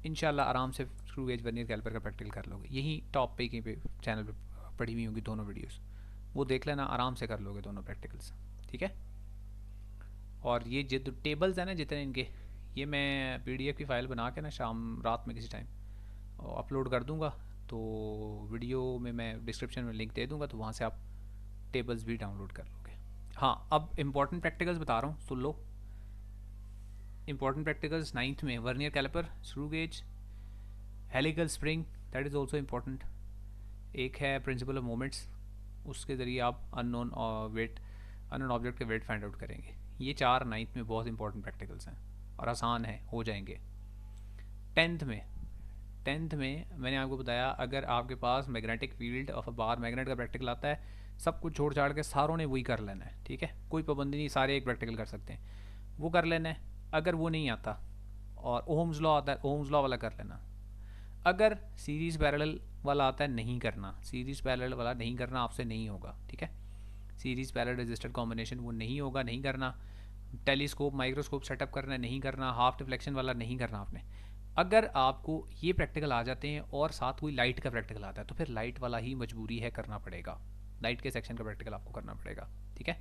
इंशाल्लाह आराम से स्क्रू गेज वर्नियर कैलिपर का प्रैक्टिकल कर लोगे, यही टॉप पे कहीं पे चैनल पे पड़ी हुई होंगी दोनों वीडियोस, वो देख लेना, आराम से कर लोगे दोनों प्रैक्टिकल्स, ठीक है? और ये जो टेबल्स हैं ना जितने इनके, ये मैं पीडीएफ की फ़ाइल बना के ना शाम रात में किसी टाइम अपलोड कर दूंगा। तो वीडियो में मैं डिस्क्रिप्शन में लिंक दे दूंगा, तो वहाँ से आप टेबल्स भी डाउनलोड कर लोगे। हाँ, अब इंपॉर्टेंट प्रैक्टिकल्स बता रहा हूँ, सुन लो। इंपॉर्टेंट प्रैक्टिकल्स नाइन्थ में vernier calliper, screw gauge, helical spring, that is also important. एक है प्रिंसिपल ऑफ मोमेंट्स, उसके ज़रिए आप अननोन वेट, अननोन ऑब्जेक्ट के वेट फाइंड आउट करेंगे। ये चार नाइन्थ में बहुत इंपॉर्टेंट प्रैक्टिकल्स हैं और आसान है, हो जाएंगे। टेंथ में, टेंथ में मैंने आपको बताया, अगर आपके पास magnetic field of a bar magnet का प्रैक्टिकल आता है, सब कुछ छोड़ छाड़ के सारों ने वही कर लेना है, ठीक है? कोई पाबंदी नहीं, सारे एक प्रैक्टिकल कर सकते हैं, वो कर लेना है। अगर वो नहीं आता और ओम्स लॉ आता है, ओम्स लॉ वाला कर लेना। अगर सीरीज पैरेलल वाला आता है, नहीं करना, सीरीज पैरेलल वाला नहीं करना, आपसे नहीं होगा, ठीक है? सीरीज पैरेलल रजिस्टर कॉम्बिनेशन वो नहीं होगा, नहीं करना। टेलीस्कोप माइक्रोस्कोप सेटअप करना है, नहीं करना। हाफ डिफ्लेक्शन वाला नहीं करना आपने। अगर आपको ये प्रैक्टिकल आ जाते हैं और साथ कोई लाइट का प्रैक्टिकल आता है, तो फिर लाइट वाला ही मजबूरी है करना पड़ेगा, लाइट के सेक्शन का प्रैक्टिकल आपको करना पड़ेगा, ठीक है?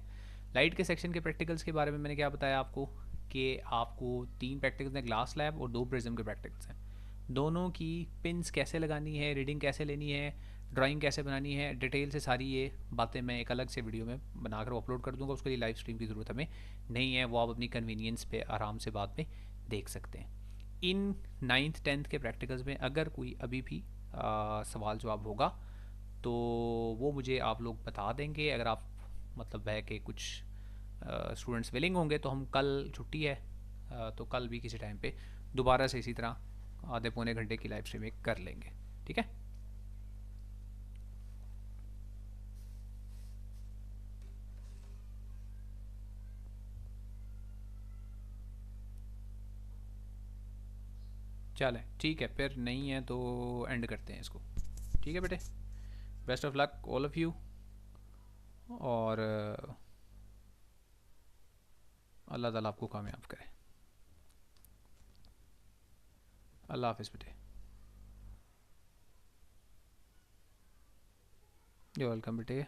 लाइट के सेक्शन के प्रैक्टिकल्स के बारे में मैंने क्या बताया आपको, कि आपको 3 प्रैक्टिकल्स हैं, ग्लास लैब और 2 प्रिज्म के प्रैक्टिकल्स हैं। दोनों की पिंस कैसे लगानी है, रीडिंग कैसे लेनी है, ड्राइंग कैसे बनानी है, डिटेल से सारी ये बातें मैं एक अलग से वीडियो में बनाकर अपलोड कर दूंगा। उसके लिए लाइव स्ट्रीम की ज़रूरत हमें नहीं है, वो आप अपनी कन्वीनियंस पे आराम से बाद में देख सकते हैं। इन नाइन्थ टेंथ के प्रैक्टिकल्स में अगर कोई अभी भी सवाल जवाब होगा तो वो मुझे आप लोग बता देंगे। अगर आप मतलब है कि कुछ स्टूडेंट्स विलिंग होंगे तो हम कल, छुट्टी है तो कल भी किसी टाइम पे दोबारा से इसी तरह आधे पौने घंटे की लाइव स्ट्रीम कर लेंगे, ठीक है? चलें ठीक है, फिर नहीं है तो एंड करते हैं इसको, ठीक है बेटे? Best of luck all of you, और अल्लाह ताला आपको कामयाब करे। अल्लाह हाफिज़ बेटे। यू वेलकम बेटे।